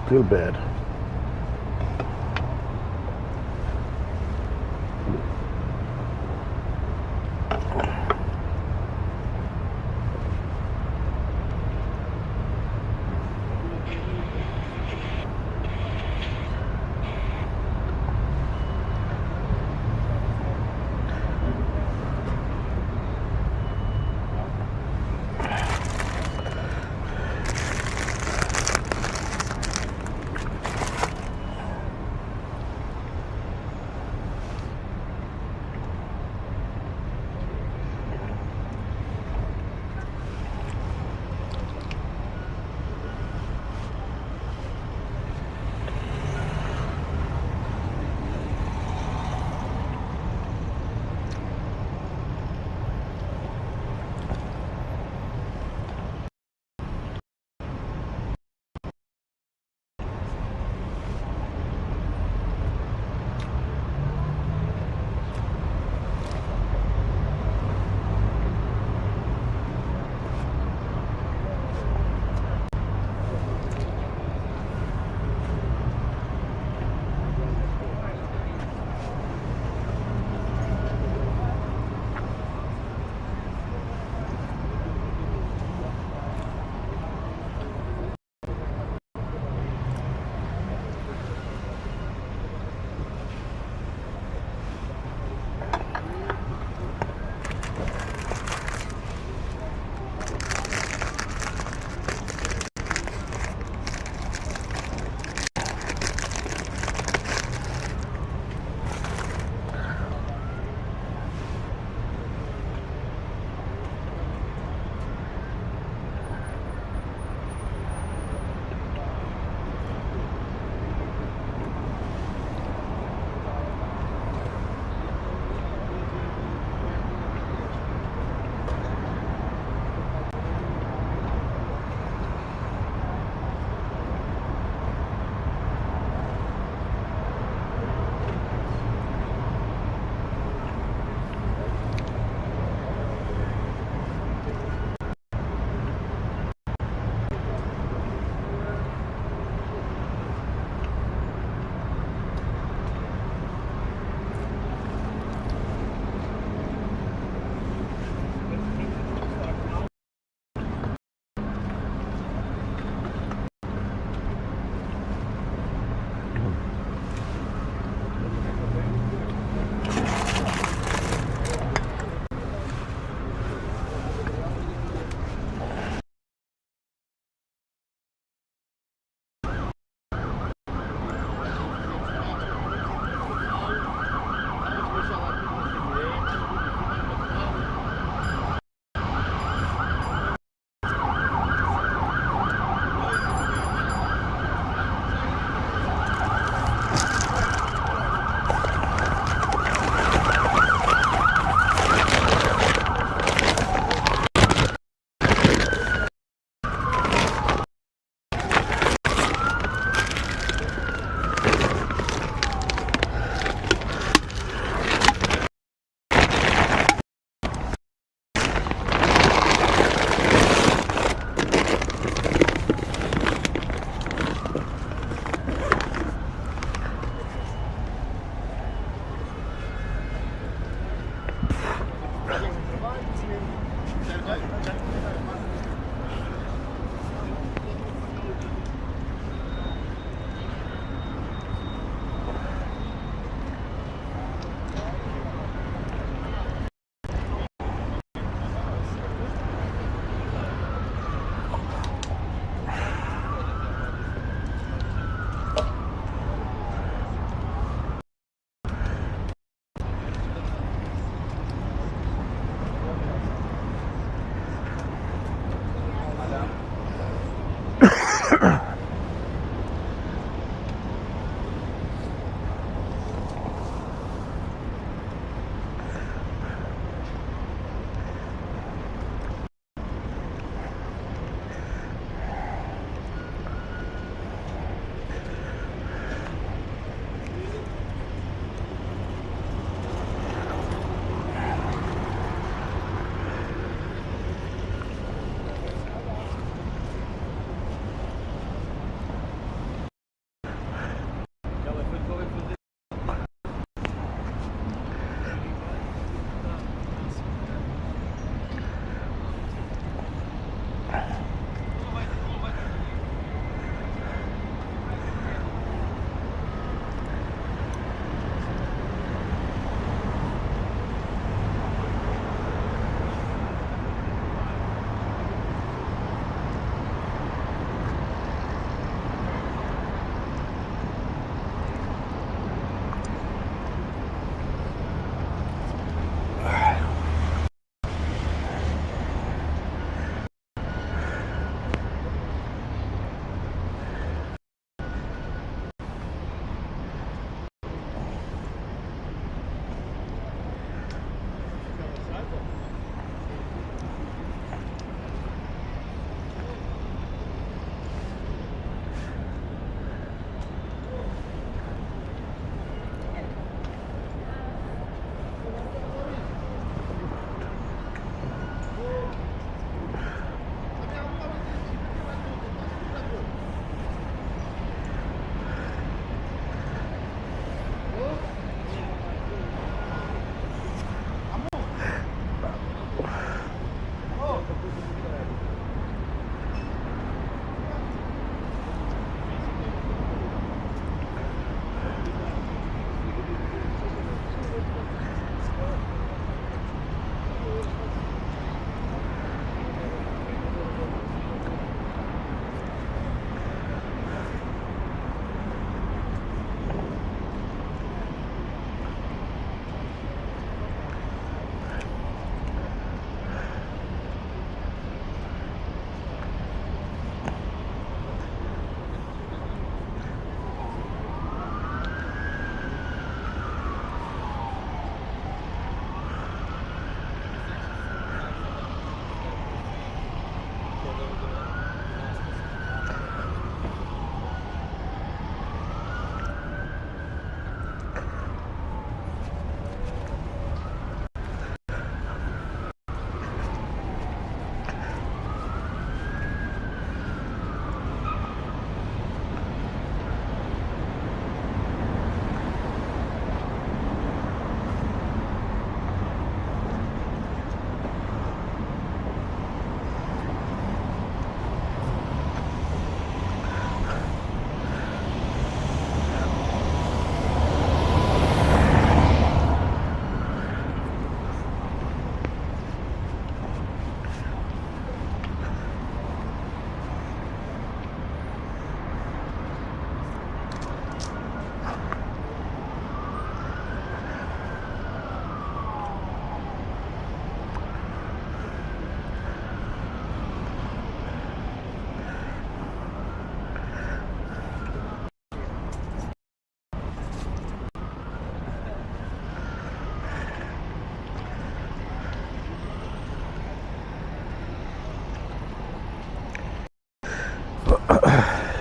Still bad.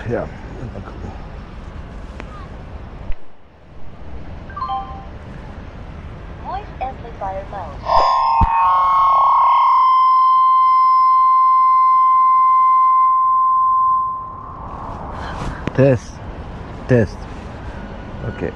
Yeah. Voice amplifier mode. Test. Okay.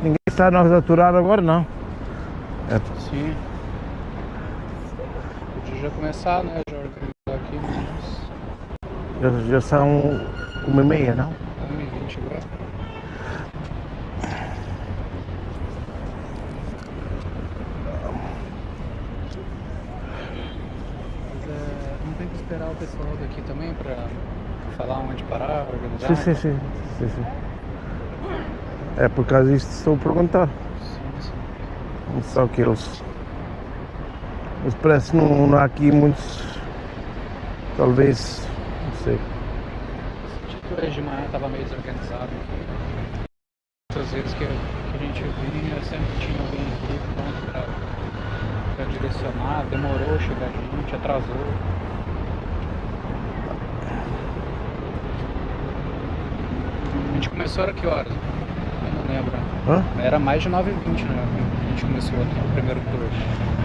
Ninguém está a nos aturar agora, não? Sim. Podia já começar, né? Já organizar aqui, mas... Já são 1h30, não? 1h20 agora. Mas não tem que esperar o pessoal daqui também pra falar onde parar, organizar? Sim. É por causa disso que estou a perguntar. Sim. Só que eles parece que não há aqui muitos, talvez, não sei. Senti que hoje de manhã estava meio desorganizado. Outras vezes que a gente vinha, sempre tinha alguém aqui pronto pra direcionar, demorou a chegar a gente, atrasou. A gente começou era que horas? Eu não lembro. Hã? Era mais de 9h20, né? A gente começou o primeiro tour.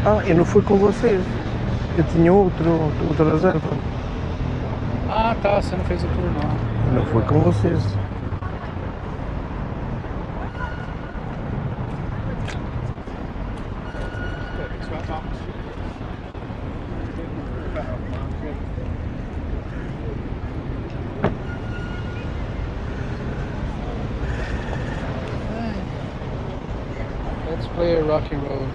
Ah, eu não fui com vocês. Eu tinha outra reserva. Ah, tá, você não fez o tour não. Eu não fui com vocês. Let's play a rock and roll.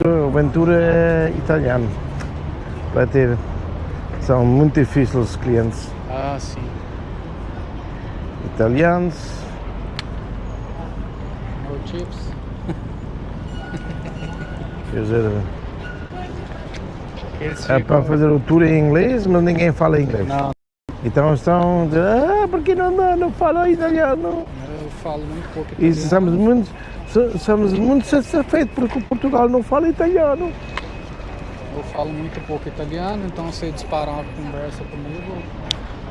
O Ventura é italiano. Vai ter. São muito difíceis os clientes. Ah, sim. Italianos. No chips. Quer dizer, Eles é para fazer o tour em inglês, mas ninguém fala inglês. Não, Então estão a dizer, porque não fala italiano. eu falo muito pouco E italiano. estamos muito satisfeitos porque o Portugal não fala italiano. eu falo muito pouco italiano, então se disparar uma conversa comigo,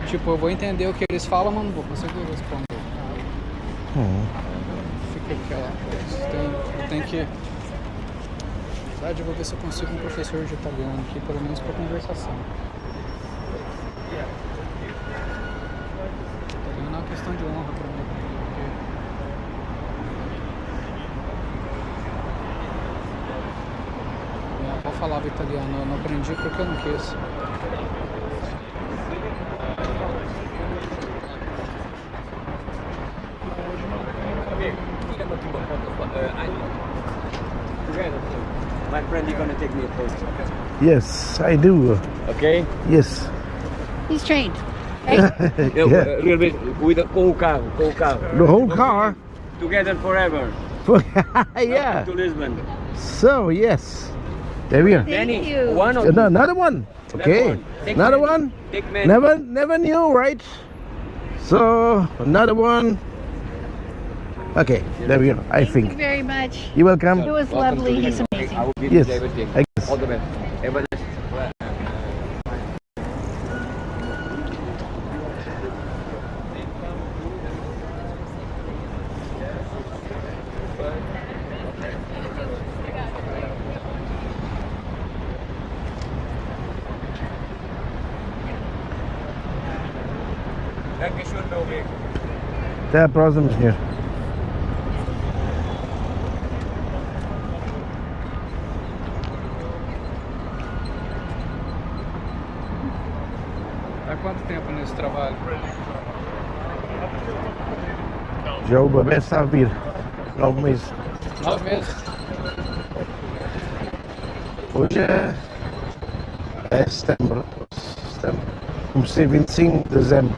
tipo, eu vou entender o que eles falam, mas não vou conseguir responder. Fica aquela coisa. Eu tenho que... Na verdade, eu vou ver se eu consigo um professor de italiano aqui, pelo menos para conversação. Italiano é uma questão de honra para mim. Minha avó falava italiano, eu não aprendi porque eu não quis. My friend, you're gonna take me a photo. Yes, I do. Okay? Yes. He's trained. Yeah. Real bit com o carro. The whole car? Together forever. Yeah. To Lisbon. So, yes. There we are. Thank you. One or No, another one. Okay. one. Take Another many. one. Take many. Never knew, right? So, another one. Okay, there we are, I Thank you think. very much. You're welcome. It was Welcome lovely. to He's Lisbon. amazing. I will give Yes, you everything. I guess. All the best. Have a nice. Dankeschön, meu amigo. Até a próxima, senhor. Há quanto tempo nesse trabalho? Já o bebê está a vir. 9 meses. 9 meses? Hoje é setembro. Comecei 25 de dezembro.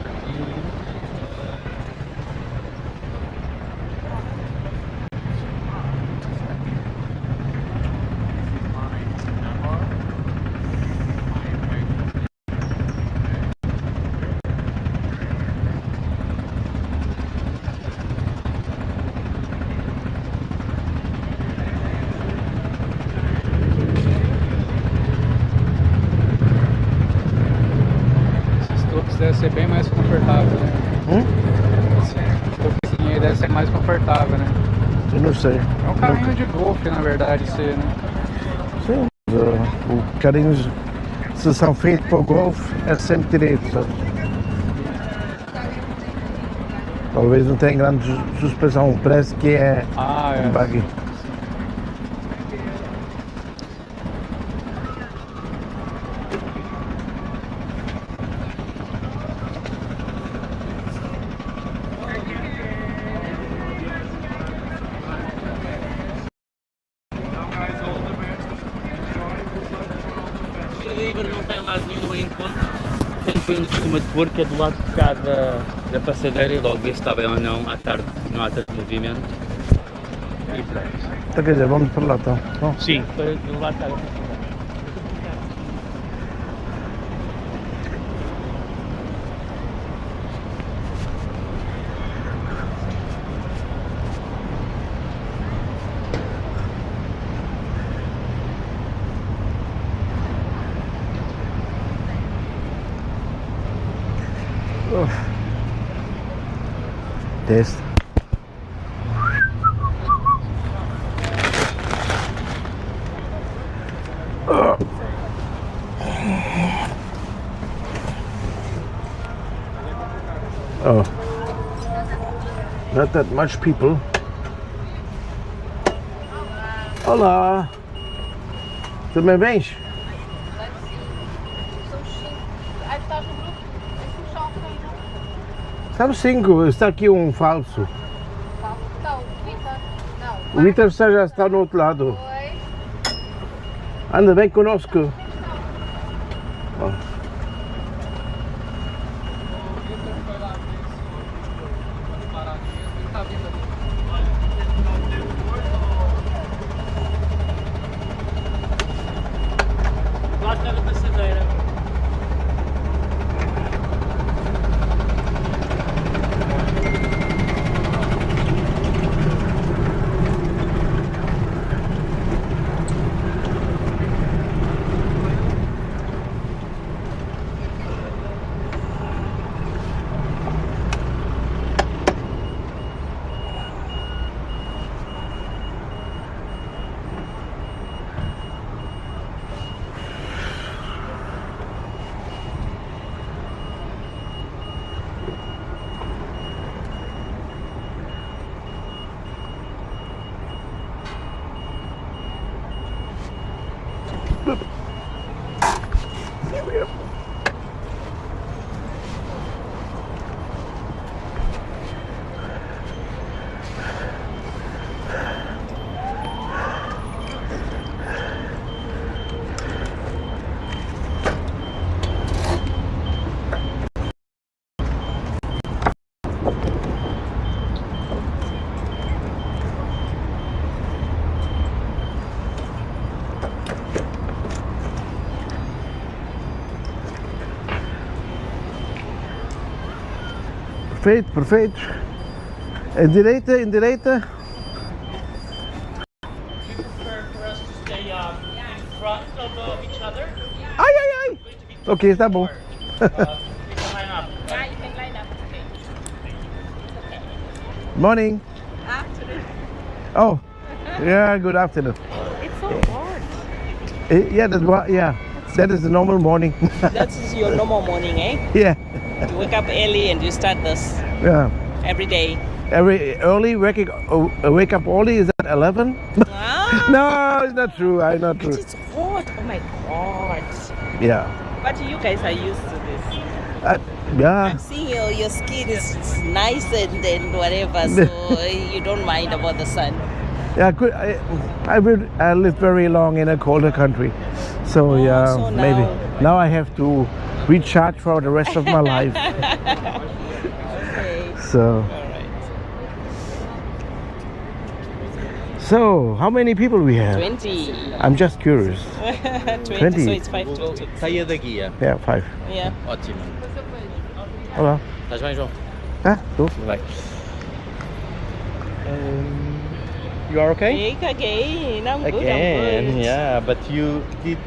Deve ser bem mais confortável, né? Esse toquezinho aí deve ser mais confortável, né? Eu não sei. É um carrinho de golfe, na verdade, ser, né? Sim. O carrinhos, se são feitos para o golfe, é sempre direito, sabe? Talvez não tenha grande suspensão, parece que é um buggy. Não tem lado nenhum em conta. Sempre onde costuma de pôr, que é do lado de cá da passadeira, e logo vê se está bem ou não. À tarde não há tanto movimento. E pronto. Então, quer dizer, vamos para lá então. Bom. Sim, do lado de cá da passadeira. Teste. Oh, not that much people. Olá, tudo bem, bens? Estamos 5, está aqui um falso. Não, Vitor. Não. O Vitor já está no outro lado. Oi. Anda bem conosco. Oh. Lá está da passadeira. There we go. Perfeito, perfeito. Endireita, endireita. You prefer for us to stay in front of each other? Ai, ai, ai. Ok, tá bom. We can line up. Yeah, you can line up. Morning. Afternoon. Oh, yeah, good afternoon. It's so hot. Yeah, that is the normal morning. That is your normal morning, eh? Yeah, You wake up early and you start this yeah. every day. Every early wake up early, is that 11? Ah, No, it's not true. I'm not true. it's hot. Oh my god. Yeah. But you guys are used to this. Yeah. I'm seeing your skin is nice and whatever, so you don't mind about the sun. Yeah, good. I lived very long in a colder country, so yeah, so maybe now- I have to recharge for the rest of my life. Okay. So, Alright. so how many people we have? 20. I'm just curious. 20, 20. so it's 5 to 2. Saia da guia. Yeah, 5. Yeah. Ótimo. Olá. Estás bem, João? Ah, tu? Tudo bem. You are okay? Again, I'm good, Again, I'm good. yeah, but you did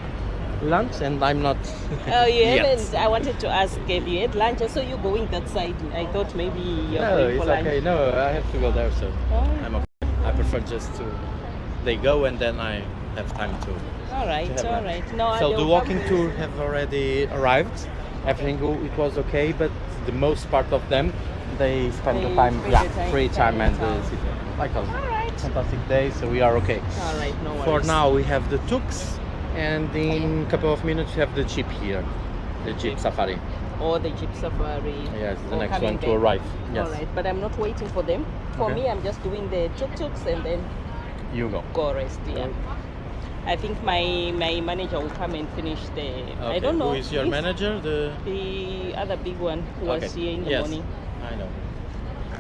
lunch and I'm not. Oh, you yet. haven't. I wanted to ask if you had lunch. I saw you going that side. I thought maybe you're No, going it's for lunch. okay. No, I have to go there, so Oh. I'm okay. I prefer just to. They go and then I have time to. All right, to have all lunch. right. No, So they'll the come walking to- tour have already arrived. Everything it was okay, but the most part of them they spend the They time, spend yeah, the time free time and spending sit there. Like us. All right. Fantastic day, so we are okay. All right, no worries. For now, we have the Tuks, and in a couple of minutes, we have the Jeep here, the Jeep Safari. Or the Jeep Safari. Yes, the or next coming one to back. arrive. Yes, All right, but I'm not waiting for them. For Okay. me, I'm just doing the tuk-tuks and then you go. go rest. Yeah. I think my manager will come and finish the. I Okay, don't know. Who is your if manager? The other big one who was Okay. here in the Yes, morning. I know.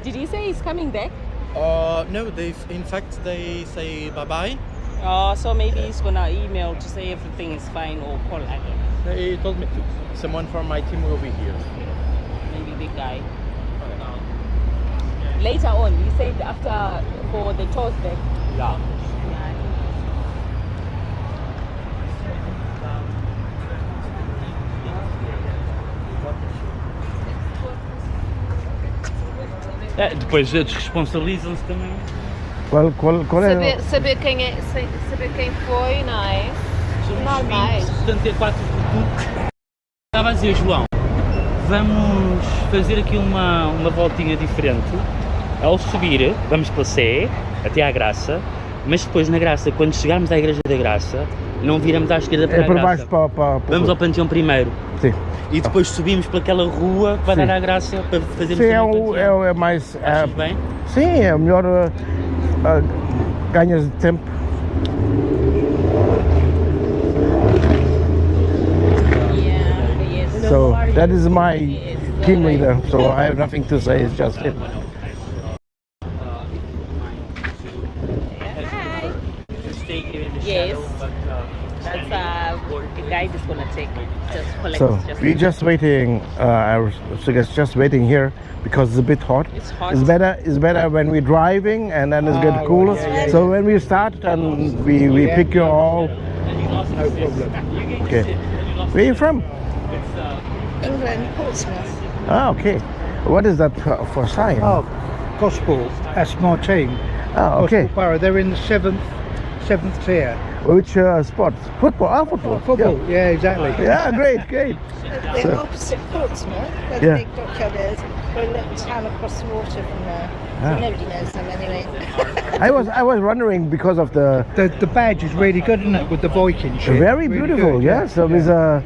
Did he say he's coming back? No, in fact they say bye bye. Oh, so maybe he's gonna email to say everything is fine or call again. They told me someone from my team will be here. Maybe the guy. Later on, he said after for the tours back. Yeah. Depois desresponsabilizam-se também. Qual é? Saber quem foi, não é? Normais. Portanto, ter 4 tuk-tuks. Estava a dizer, João, vamos fazer aqui uma voltinha diferente. Ao subir, vamos pela Sé, até à Graça, mas depois na Graça, quando chegarmos à Igreja da Graça, não viramos à esquerda para É a por Graça. baixo para Vamos ao Panteão primeiro. Sim. E depois subimos por aquela rua que vai Sim. dar à Graça para fazermos Sim, também o Panteão. é mais. Achas bem? Sim, é melhor. Ganhas de tempo. Yeah, yes. So that is my team leader. So I have nothing to say. It's just him. Stay here in the Yes. shadow, but, That's the guide is gonna take. Just collect. So just we're just waiting. I suggest just waiting here because it's a bit hot. It's hot. It's better when we're driving and then it's get cooler. So when we start and we pick you all. no problem. Okay. Where are you from? England, Portsmouth. Ah, okay. What is that for sign? Oh, Gospel. That's my team. Ah, okay. Gospel Borough. They're in the seventh tier. Which sport? Football. Ah, football. Football. Yeah, exactly. Yeah, great. The opposite Portsmouth, where Yeah. the big dockyard is. We're a little town across the water from there. Nobody knows them anyway. I was wondering because of the The badge is really good, isn't it? With the Viking ship. very Really beautiful. good, Yeah. So with the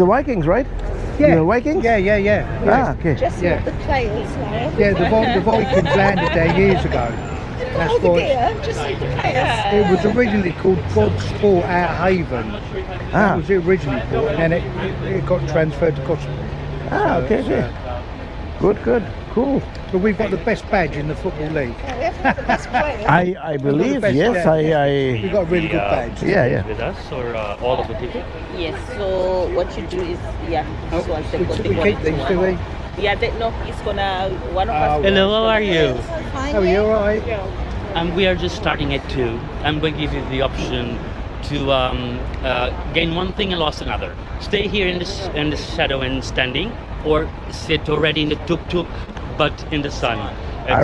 Vikings, right? Yeah. The Vikings. Yeah. Ah, okay. Just Yeah. not the players, no. Yeah, the Vikings landed there years ago. That's All the why gear, just the players. it was originally called Godsport Out Haven. Ah. That was it originally called, and then it got transferred to Gosport. Ah, okay. Good. Cool. But we've got the best badge in the Football League. Yeah, we haven't got the best players. I believe best, yes. yeah. We've got a really good badge. Yeah. With us or all of the ticket? Yes, so what you do is, this one's We keep these, do we? Yeah, no, it's gonna, one of us. Hello, how are you? Fine, Oh, you all right? We are just starting at 2. I'm going to give you the option to gain one thing and lost another. Stay here in the shadow and standing, or sit already in the tuk-tuk, but in the sun. I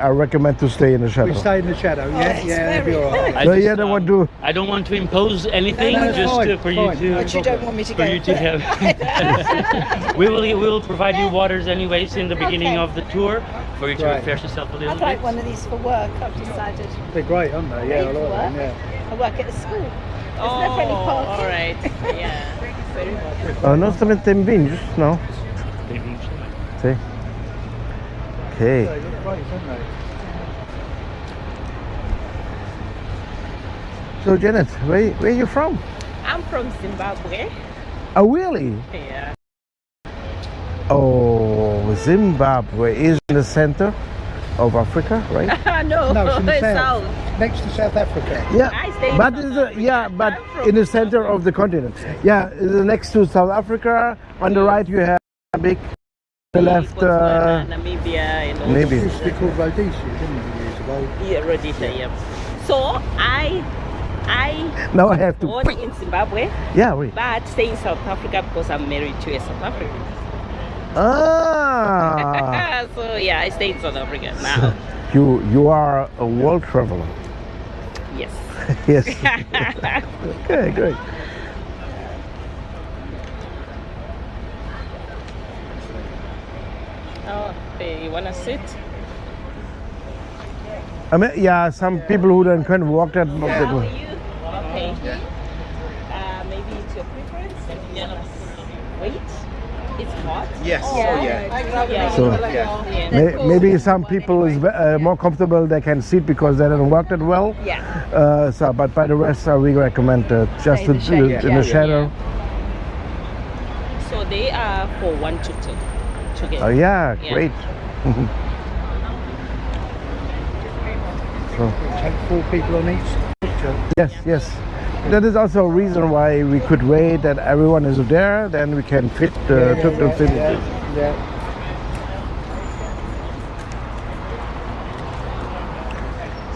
recommend to stay in the shadow. We stay in the shadow, yeah, that'll be all right. No, yeah, don't want to. I don't want to impose anything, No, that's just fine, for you fine. to. But you don't want me to go. For you to have. we will provide you waters anyways in the beginning of the tour for you to Right. refresh yourself a little I'd bit. like one of these for work, I've decided. They're great, aren't they? Yeah, I Great for like them, work. yeah. I work at a school. There's never any parking. All right, yeah. Very much. Nós também temos vinhos, não? Sim. Okay. They look great, don't they? So Janet, where are you from? I'm from Zimbabwe. Oh, really? Yeah. Oh, Zimbabwe is in the center of Africa, right? No, No, it's in the it's south. south. Next to South Africa. Yeah, I stay in but South it's Africa. but I'm from in the center of the continent. Yeah, it's next to South Africa. On the right you have big. The left, Botswana, Namibia, and all. maybe. It used to be called Rhodesia, didn't it, years ago? Yeah, Rhodesia, yeah. So I Now I have to. born in Zimbabwe, Yeah, wait. but stay in South Africa because I'm married to a South African. Ah, So yeah, I stay in South Africa now. you are a world traveler. Yes. Yes. Okay, great. Oh, hey, you wanna sit? I mean, yeah, some people who don't can walk that. How are you? Okay. Maybe it's your preference. Wait. It's hot. Yes. Yeah. So Yeah. maybe some people is more comfortable. They can sit because they don't walk that well. Yeah. So, but by the rest, we recommend just Stay in the to, shade. in the shadow. So they are for 1 to 2 together. Oh yeah, Yeah. great. So, Take 4 people on each picture. yes. That is also a reason why we could wait that everyone is there. Then we can fit the tuk-tuk in. Yeah.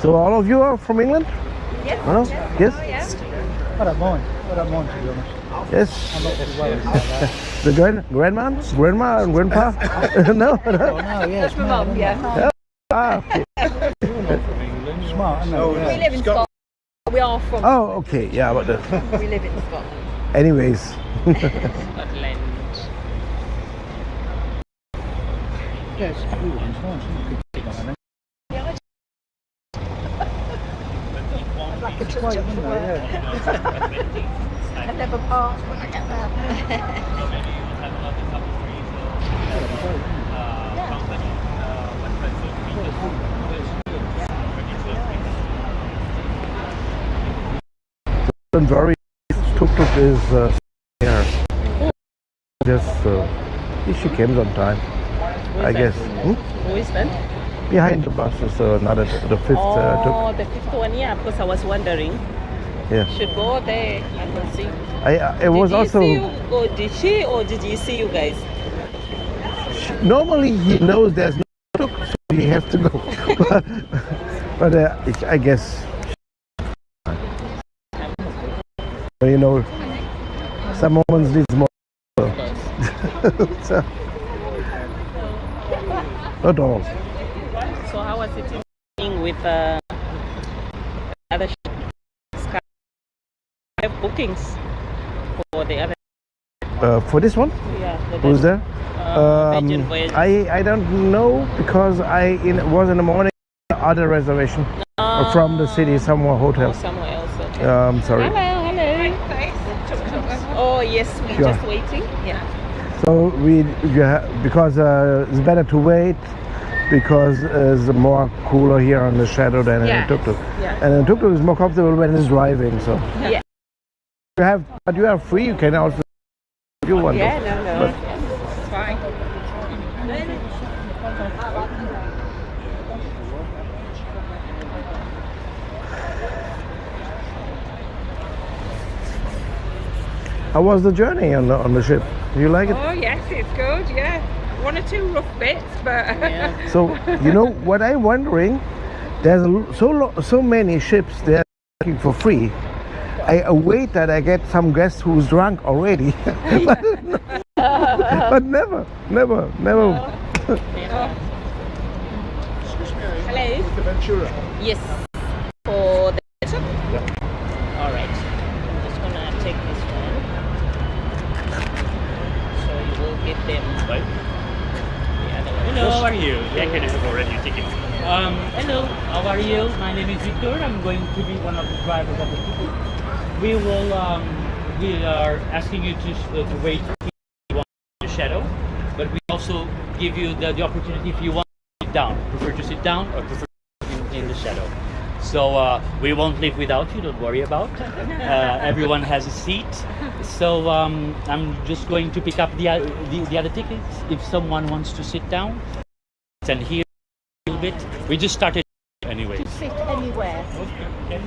So all of you are from England? Yes. No? Yes. I don't mind, to be honest. Yes. I'm not too worried about that. The grandma, and grandpa? No. Oh, no, yeah, That's my mum, yeah. Ah, okay. Smart, isn't it? We Yeah. live in Scotland. We are from, Oh, okay. Yeah, but we live in Scotland. anyways. Scotland. Yeah, it's a blue one, it's nice, isn't it? Good one, I think. Like a Great, tuk-tuk isn't for it? work. Yeah. I never pass when I get there. Don't worry, tuk-tuk is here. Just she came on time, I guess. Who is that? Behind the bus is another the fifth tuk. Oh, the fifth one, yeah, because I was wondering. Yeah. Should go there and see. It was Did he also see you, or did she, or did you see you guys? normally he knows there's no tuk, so he has to go. But I guess you know some moments needs more. So, not all. So how was it in with other Skype bookings for the other? For this one, Yeah, for who's there? Virgin Voyage. I don't know because was in the morning other reservation from the city, somewhere hotels. Somewhere else. Okay. Sorry. Hello. Oh yes, we're Sure. just waiting. Yeah. So because it's better to wait because it's more cooler here on the shadow than in Tuk-Tuk. Yeah. And in Tuk-Tuk is more comfortable when it's driving. So Yeah. but you are free. You can also if you want. Yeah. to. No. But It's fine. how was the journey on the ship? Do you like it? Oh yes, it's good. Yeah. One or two rough bits, but So you know what I'm wondering? There's so many ships there working for free. I await that I get some guest who's drunk already, but never. Hello. Yes. For the All right. I'm just gonna take this one. So you will give them the other one. Hello, how are you? Yeah, I can have already a ticket. Hello, how are you? My name is Victor. I'm going to be one of the drivers of the Tuk-Tuk. We are asking you to wait if you want the shadow, but we also give you the opportunity if you want to sit down. Prefer to sit down or prefer in the shadow. So we won't leave without you, don't worry about. Everyone has a seat. So I'm just going to pick up the other tickets. If someone wants to sit down and hear a little bit, we just started anyway. Sit anywhere. We just give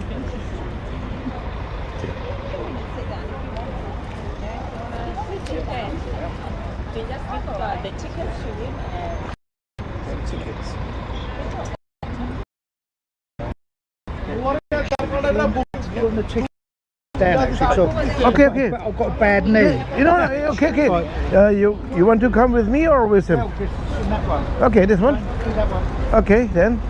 the tickets to him and Down, actually, so Okay. I've got a bad knee. You know, okay. You want to come with me or with him? No, just in that one. Okay, this one. Do that one. Okay, then.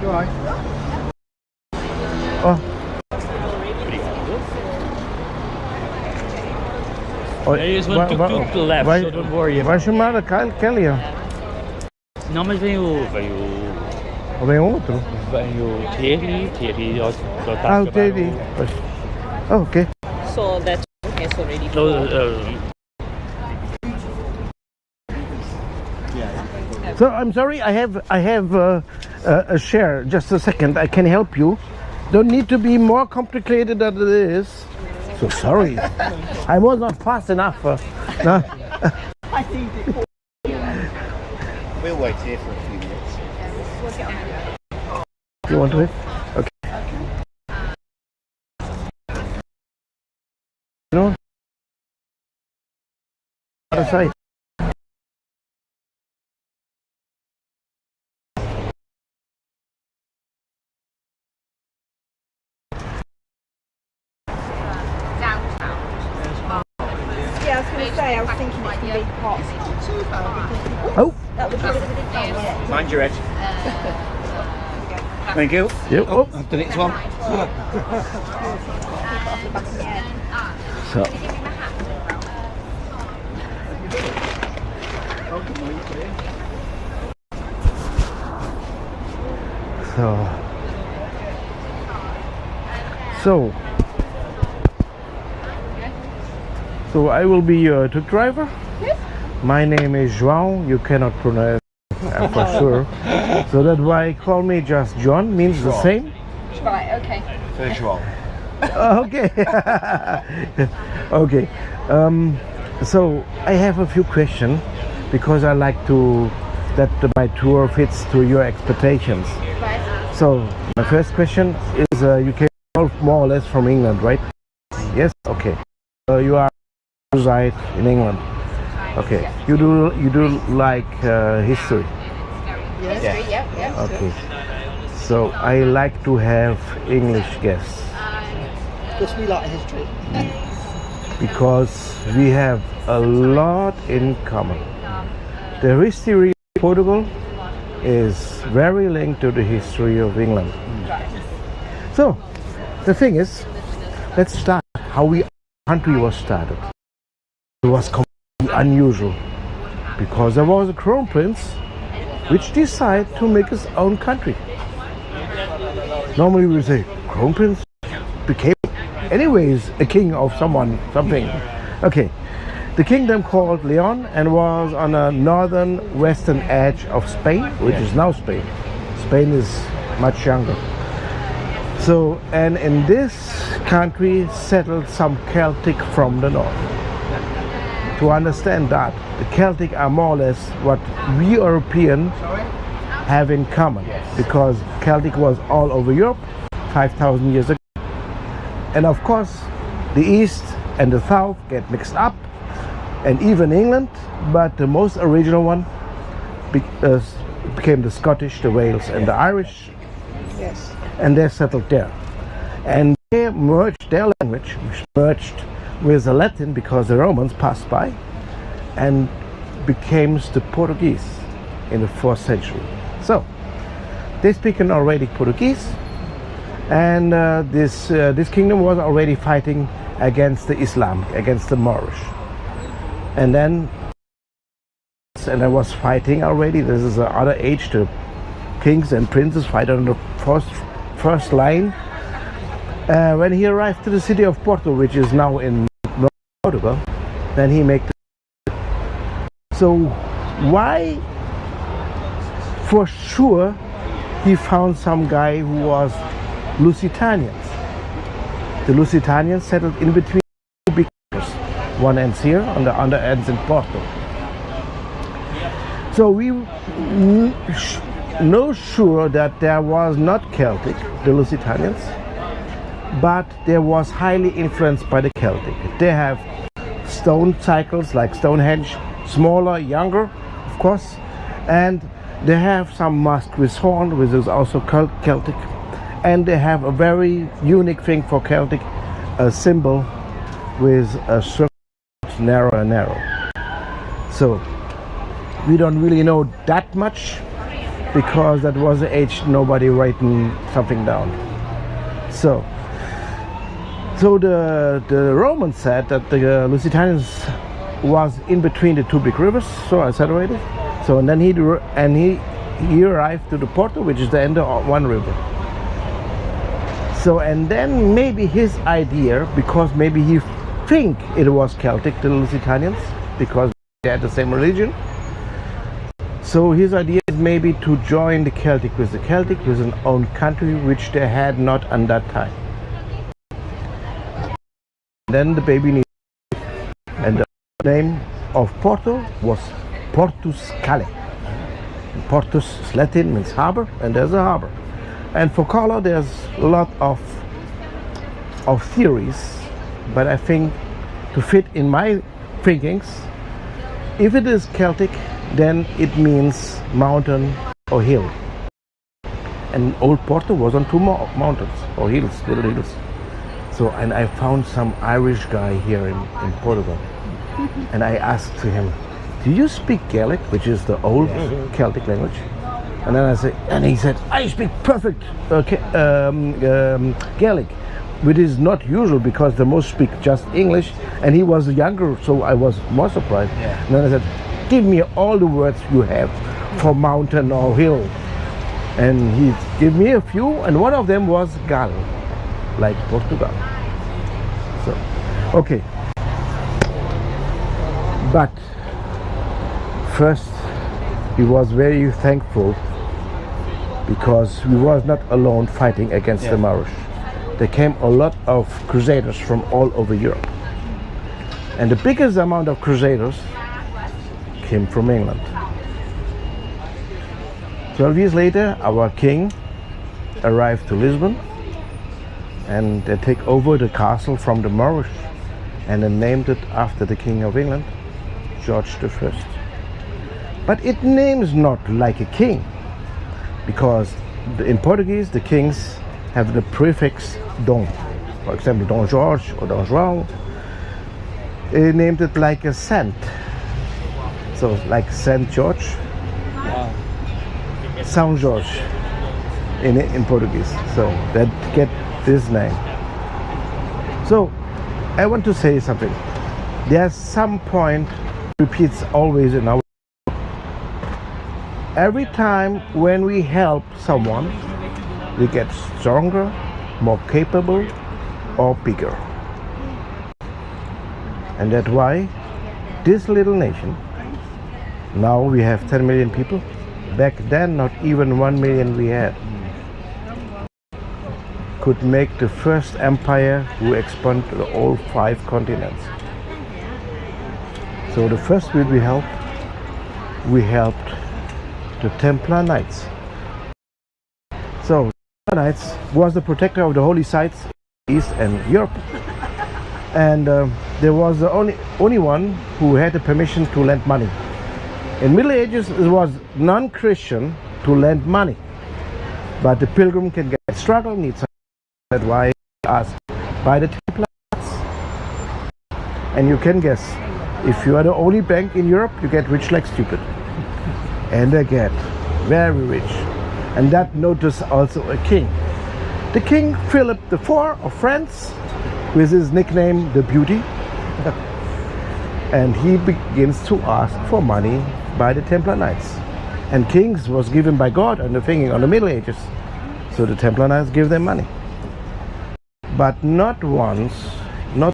You all right? Oh. Oh, There is one tuk-tuk to the left, so don't worry about Vai chamar a Kelly? Não, mas vem o Ou vem outro? Thierry já está Ah, o Teddy. Oh, okay. so that one has already So I'm sorry, I have a share. Just a second, I can help you. Don't need to be more complicated than it is. So sorry, I was not fast enough. No. We'll wait here for a few minutes. You want to wait? Okay. No. Other side. Yeah, I was going to say, I was thinking it's going to be hot. Oh. That would be a bit hot. Mind your edge. Thank you. Yep. Oh. I've done it as well. So. So I will be your tuk driver. My name is João. You cannot pronounce for sure. So that's why call me just John. Means the same. Right, okay. Visual. Okay. Okay. So I have a few questions because I like to that my tour fits to your expectations. Right. So my first question is you came more or less from England, right? Yes. Okay. You are reside in England. Okay. You do like history. History, yeah. Okay. So I like to have English guests Because we like history. because we have a lot in common. The history of Portugal is very linked to the history of England. So the thing is, let's start how our country was started. It was completely unusual because there was a crown prince which decide to make its own country. Normally we say crown prince became anyways a king of someone, something. Okay, the kingdom called Leon and was on a northern western edge of Spain, which is now Spain. Spain is much younger. So, and in this country settled some Celtic from the north. To understand that, the Celtic are more or less what we Europeans have in common, because Celtic was all over Europe 5,000 years ago. And of course, the east and the south get mixed up, and even England, but the most original one became the Scottish, the Wales, and the Irish. Yes. And they settled there. And they merged their language, merged with the Latin because the Romans passed by, and became the Portuguese in the 4th century. So, they speak an already Portuguese, and this kingdom was already fighting against the Islam, against the Moorish. And then, and I was fighting already, this is the other age, the kings and princes fight on the first line. When he arrived to the city of Porto, which is now in Portugal, then he made the... So why? For sure he found some guy who was Lusitanians. The Lusitanians settled in between two big rivers. One ends here, and the other ends in Porto. So we know sure that there was not Celtic, the Lusitanians, but there was highly influenced by the Celtic. They have stone cycles like Stonehenge, smaller, younger, of course, and they have some mask with horn, which is also Celtic, and they have a very unique thing for Celtic, a symbol with a circle narrow and narrow. So we don't really know that much, because that was the age nobody writing something down. So the Romans said that the Lusitanians was in between the two big rivers, so I said already. So and then he arrived to the Porto, which is the end of one river. So and then maybe his idea, because maybe he think it was Celtic, the Lusitanians, because they had the same religion. So his idea is maybe to join the Celtic with an own country, which they had not at that time. Then the baby needed, and the name of Porto was Portus Cale. And Portus is Latin, means harbor, and there's a harbor. And for color, there's a lot of theories, but I think to fit in my thinkings, if it is Celtic, then it means mountain or hill. And old Porto was on two mountains or hills, little hills. So, and I found some Irish guy here in Portugal, and I asked to him, "Do you speak Gaelic, which is the old Celtic language?" And then he said, "I speak perfect Gaelic," which is not usual because the most speak just English. And he was younger, so I was more surprised. Yeah. And then I said, "Give me all the words you have for mountain or hill." And he gave me a few, and one of them was Gal, like Portugal. So, okay. But first, he was very thankful because he was not alone fighting against the Moorish. There came a lot of crusaders from all over Europe. And the biggest amount of crusaders came from England. 12 years later, our king arrived to Lisbon, and they take over the castle from the Moorish, and they named it after the King of England, George I. But it names not like a king, because in Portuguese the kings have the prefix Dom. For example, Dom Jorge or Dom João. They named it like a saint. So like Saint George, São Jorge in Portuguese. So that get this name. So I want to say something. There's some point repeats always in our every time when we help someone, we get stronger, more capable, or bigger. And that's why this little nation, now we have 10 million people. Back then, not even 1 million we had, could make the first empire who expanded all 5 continents. So the first we helped the Templar Knights. So the Templar Knights was the protector of the holy sites in East and Europe, and there was the only one who had the permission to lend money. In Middle Ages, it was non-Christian to lend money, but the pilgrim can get struggle, needs some. That's why he asked by the Templars. And you can guess, if you are the only bank in Europe, you get rich like stupid. And they get very rich. And that notice also a king. The King Philip IV of France, with his nickname the Beauty. And he begins to ask for money by the Templar Knights. And kings was given by God and the thinking on the Middle Ages. So the Templar Knights give them money. But not once, not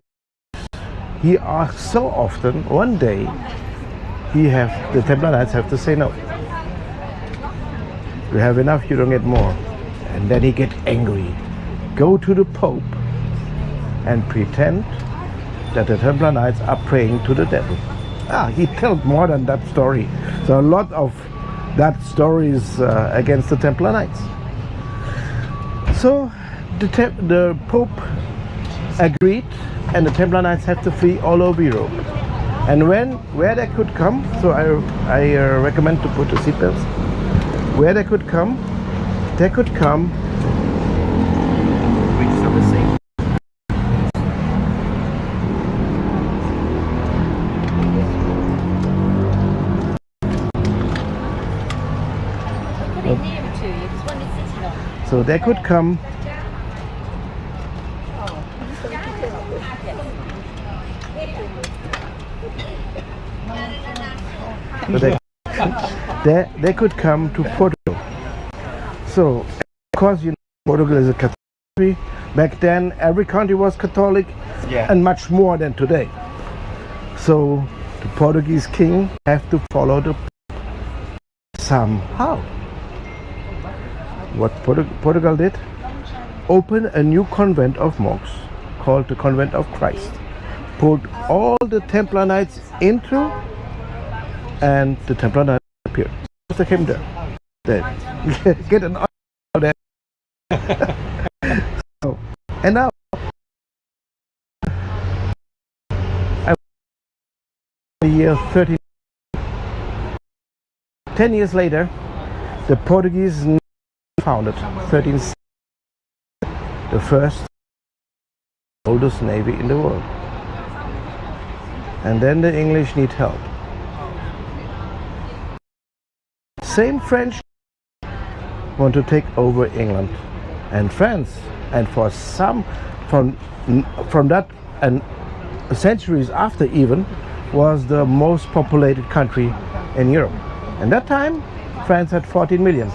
he asked so often, one day the Templar Knights have to say no. You have enough, you don't get more. And then he get angry, go to the Pope and pretend that the Templar Knights are praying to the devil. He told more than that story. So a lot of that story is against the Templar Knights. So the Pope agreed, and the Templar Knights have to flee all over Europe. And where they could come, so I recommend to put the seatbelts. Where they could come So they could come they could come to Portugal. So of course, you know, Portugal is a Catholic country. Back then every country was Catholic, and much more than today. So the Portuguese king have to follow the Pope somehow. What Portugal did, open a new convent of monks called the Convent of Christ, put all the Templar Knights into, and the Templar Knights appeared. They came there. They get an order there. So, and now the year 10 years later, the Portuguese founded 13th, the first oldest navy in the world. And then the English need help. Same French want to take over England and France, and for some from that and centuries after even was the most populated country in Europe. And that time France had 14 million.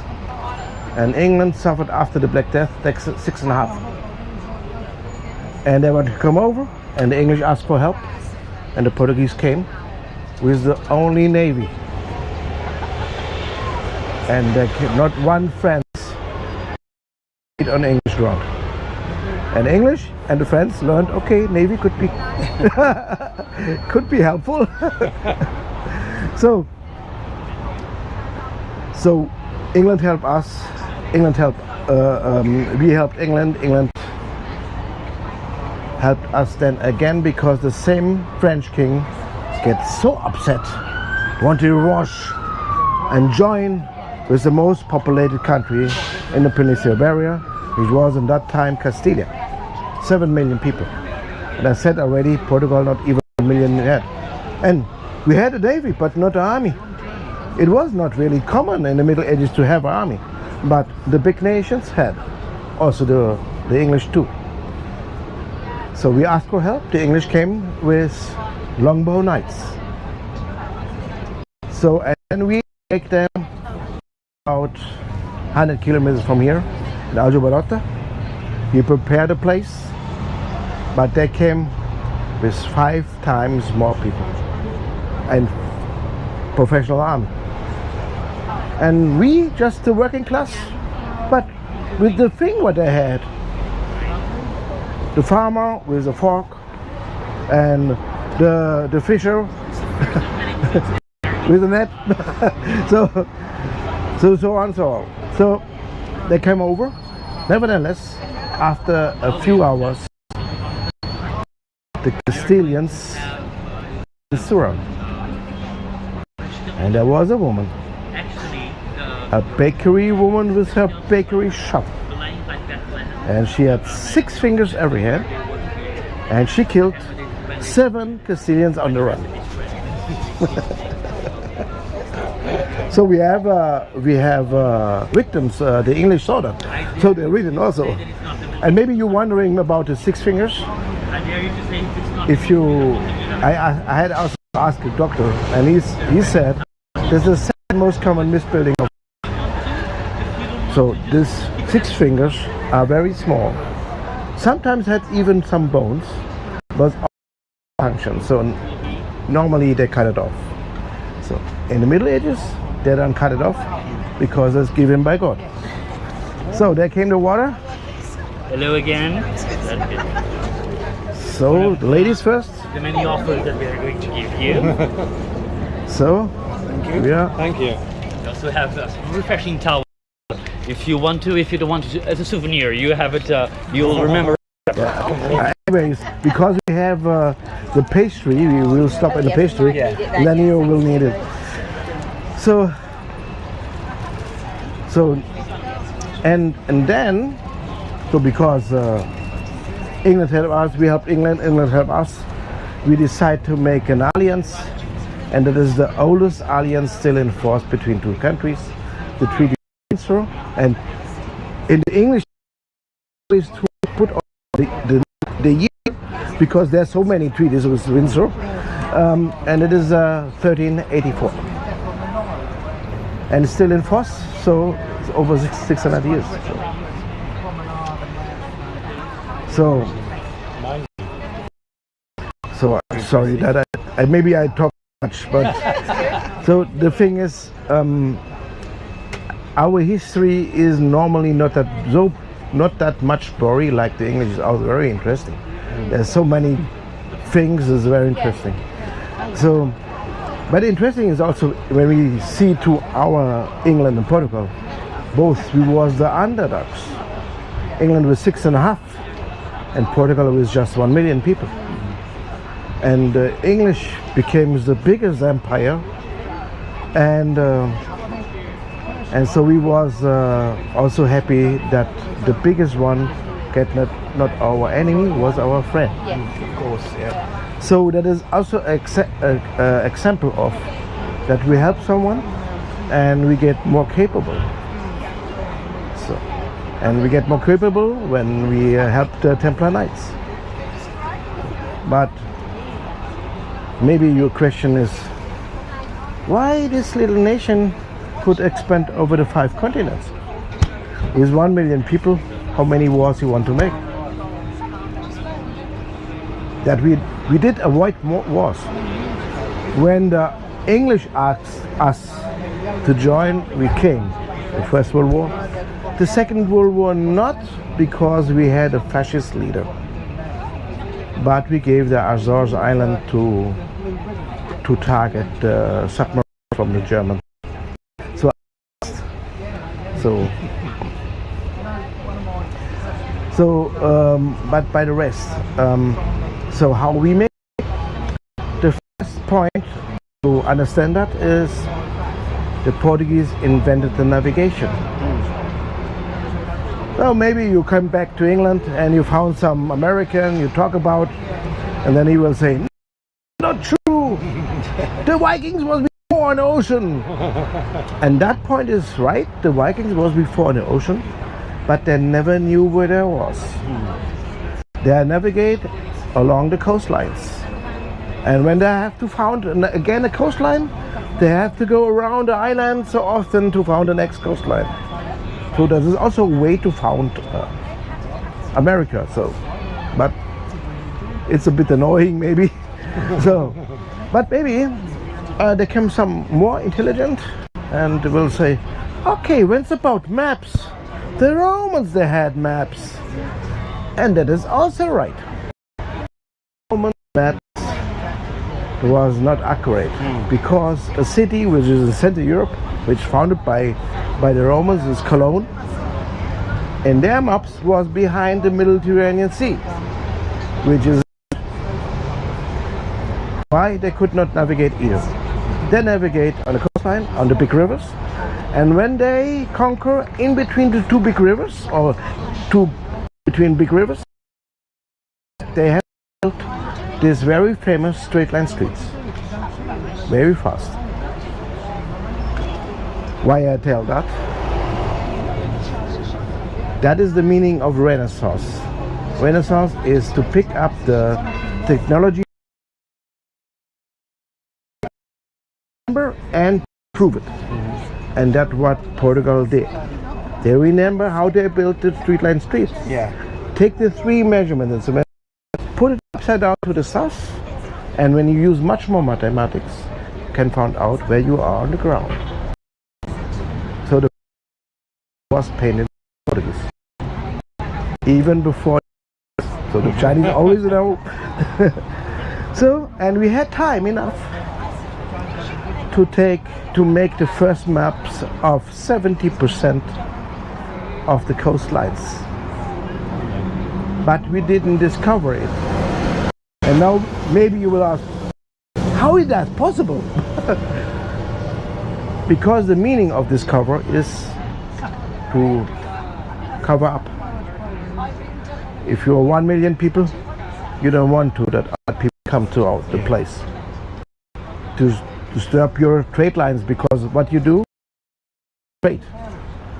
And England suffered after the Black Death, 6.5. And they wanted to come over, and the English asked for help, and the Portuguese came with the only navy. And not one France on English ground. And English and the French learned, okay, navy could be could be helpful. So England helped us. We helped England. England helped us then again, because the same French king gets so upset, wanted to rush and join with the most populated country in the Peninsula Iberian, which was in that time Castilla, 7 million people. And I said already, Portugal not even 1 million yet. And we had a navy, but not an army. It was not really common in the Middle Ages to have an army. But the big nations had, also the English too. So we asked for help. The English came with longbow knights. So and we take them about 100 kilometers from here in Aljubarrota. We prepared a place, but they came with 5 times more people and professional army. And we just the working class, but with the thing what they had, the farmer with a fork and the fisher with a net. so on so on. So they came over. Nevertheless, after a few hours, the Castilians surrounded, and there was a woman, a bakery woman with her bakery shop, and she had 6 fingers every hand, and she killed 7 Castilians on the run. So we have victims. The English saw that, so they read it also. And maybe you're wondering about the 6 fingers. If you, I had also asked a doctor, and he said this is the 2nd most common misbuilding of. So these 6 fingers are very small. Sometimes had even some bones, but function. So normally they cut it off. So in the Middle Ages, they don't cut it off because it's given by God. So there came the water. Hello again. So the ladies first. The many offers that we are going to give you. So Thank you. yeah. Thank you. We also have a refreshing towel. If you want to, if you don't want to, as a souvenir, you have it. You'll remember. Anyways, because we have the pastry, we will stop at the pastry, and then you will need it. So and then, so because England helped us, we helped England, England helped us, we decide to make an alliance, and that is the oldest alliance still in force between 2 countries, the Treaty of Windsor. And in the English is to put on the year, because there's so many treaties with Windsor, and it is 1384, and it's still in force, so it's over 600 years. So I'm sorry that I maybe I talk much, but so the thing is, our history is normally not that much boring like the English is also very interesting. There's so many things is very interesting. So, but interesting is also when we see to our England and Portugal, both we was the underdogs. England was 6.5, and Portugal was just 1 million people. And English became the biggest empire, and so we was also happy that the biggest one get not our enemy, was our friend. Of course, yeah. So that is also example of that we help someone and we get more capable. So, and we get more capable when we help the Templar Knights. But maybe your question is, why this little nation could expand over the 5 continents? With 1 million people, how many wars you want to make? That we did avoid more wars. When the English asked us to join, we came. The First World War. The Second World War not because we had a fascist leader, but we gave the Azores Island to target the submarine from the Germans. But by the rest, so how we make the first point to understand that is the Portuguese invented the navigation. So maybe you come back to England and you found some American you talk about, and then he will say, not true, the Vikings was before an ocean. And that point is right, the Vikings was before an ocean, but they never knew where there was. They navigate along the coastlines, and when they have to found again a coastline, they have to go around the island so often to find the next coastline. So that is also a way to found America. So, but it's a bit annoying maybe. So, but maybe there came some more intelligent and will say, okay, when it's about maps, the Romans they had maps, and that is also right. Roman maps was not accurate because a city which is in Central Europe, which founded by the Romans, is Cologne, and their maps was behind the Mediterranean Sea, which is why they could not navigate either. They navigate on the coastline, on the big rivers, and when they conquer in between the two big rivers, or between big rivers, they have built this very famous straight line streets, very fast. Why I tell that? That is the meaning of Renaissance. Renaissance is to pick up the technology and prove it. And that's what Portugal did. They remember how they built the street line streets. Yeah. Take the three measurements, put it upside down to the south, and when you use much more mathematics, you can find out where you are on the ground. So the was painted Portuguese. Even before, so the Chinese always know. So, and we had time enough to make the first maps of 70% of the coastlines. But we didn't discover it. And now maybe you will ask, how is that possible? Because the meaning of this cover is to cover up. If you're 1 million people, you don't want to that other people come to the place to stop your trade lines, because what you do trade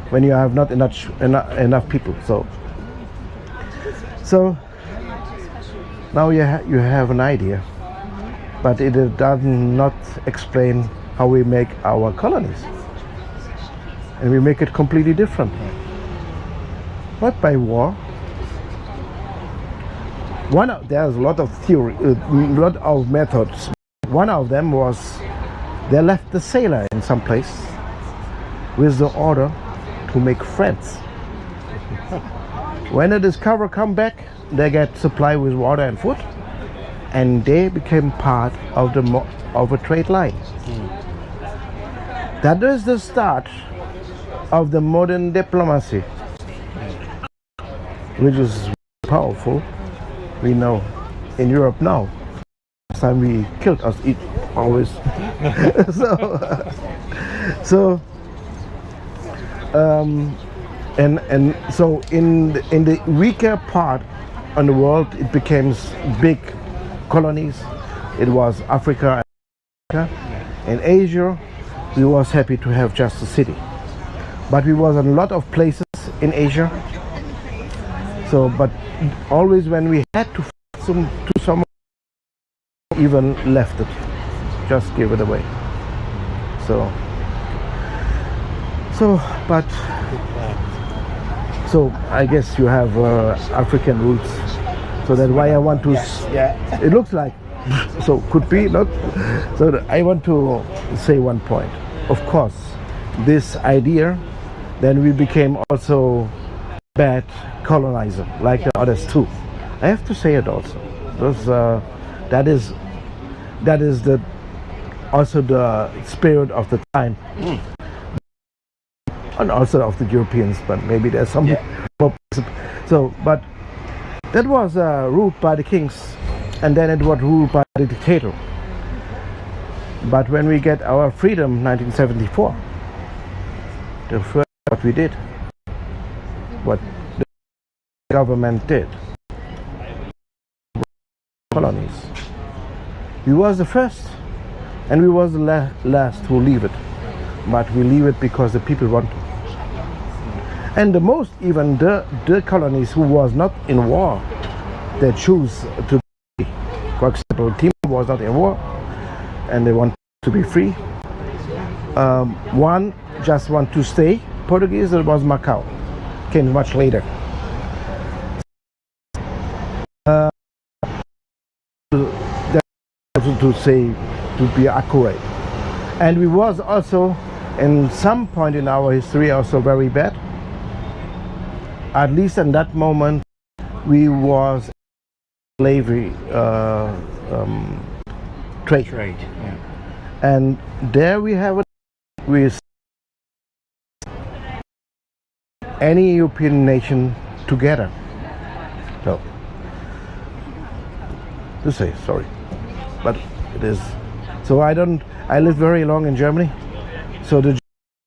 when you have not enough people. So now you have an idea, but it does not explain how we make our colonies, and we make it completely different. Not by war. There's a lot of theory, a lot of methods. One of them was they left the sailor in some place with the order to make friends. When the discoverer come back, they get supply with water and food, and they became part of a trade line. That is the start of the modern diplomacy, which is powerful. We know in Europe now. Last time we killed us each always. And so in the weaker part of the world, it became big colonies. It was Africa and Asia. We was happy to have just a city, but we was in a lot of places in Asia. So, but always when we had to some even left it, just give it away. So I guess you have African roots, so that's why I want to. Yeah. It looks like so could be not. So I want to say one point. Of course, this idea, then we became also bad colonizer like the others too. I have to say it also, because that is also the spirit of the time, and also of the Europeans. But maybe there's some more. So, but that was ruled by the kings, and then it was ruled by the dictator. But when we get our freedom, 1974, the first what we did, what the government did, colonies. We was the first, and we was the last to leave it. But we leave it because the people want to. And the most, even the colonies who was not in war, they choose to be. For example, Timor was not in war, and they want to be free. One just want to stay Portuguese. It was Macau. Came much later. To say, to be accurate, and we was also in some point in our history also very bad. At least in that moment we was slavery trade, yeah. and there we have it with any European nation together. So to say sorry, but it is so. I live very long in Germany, so the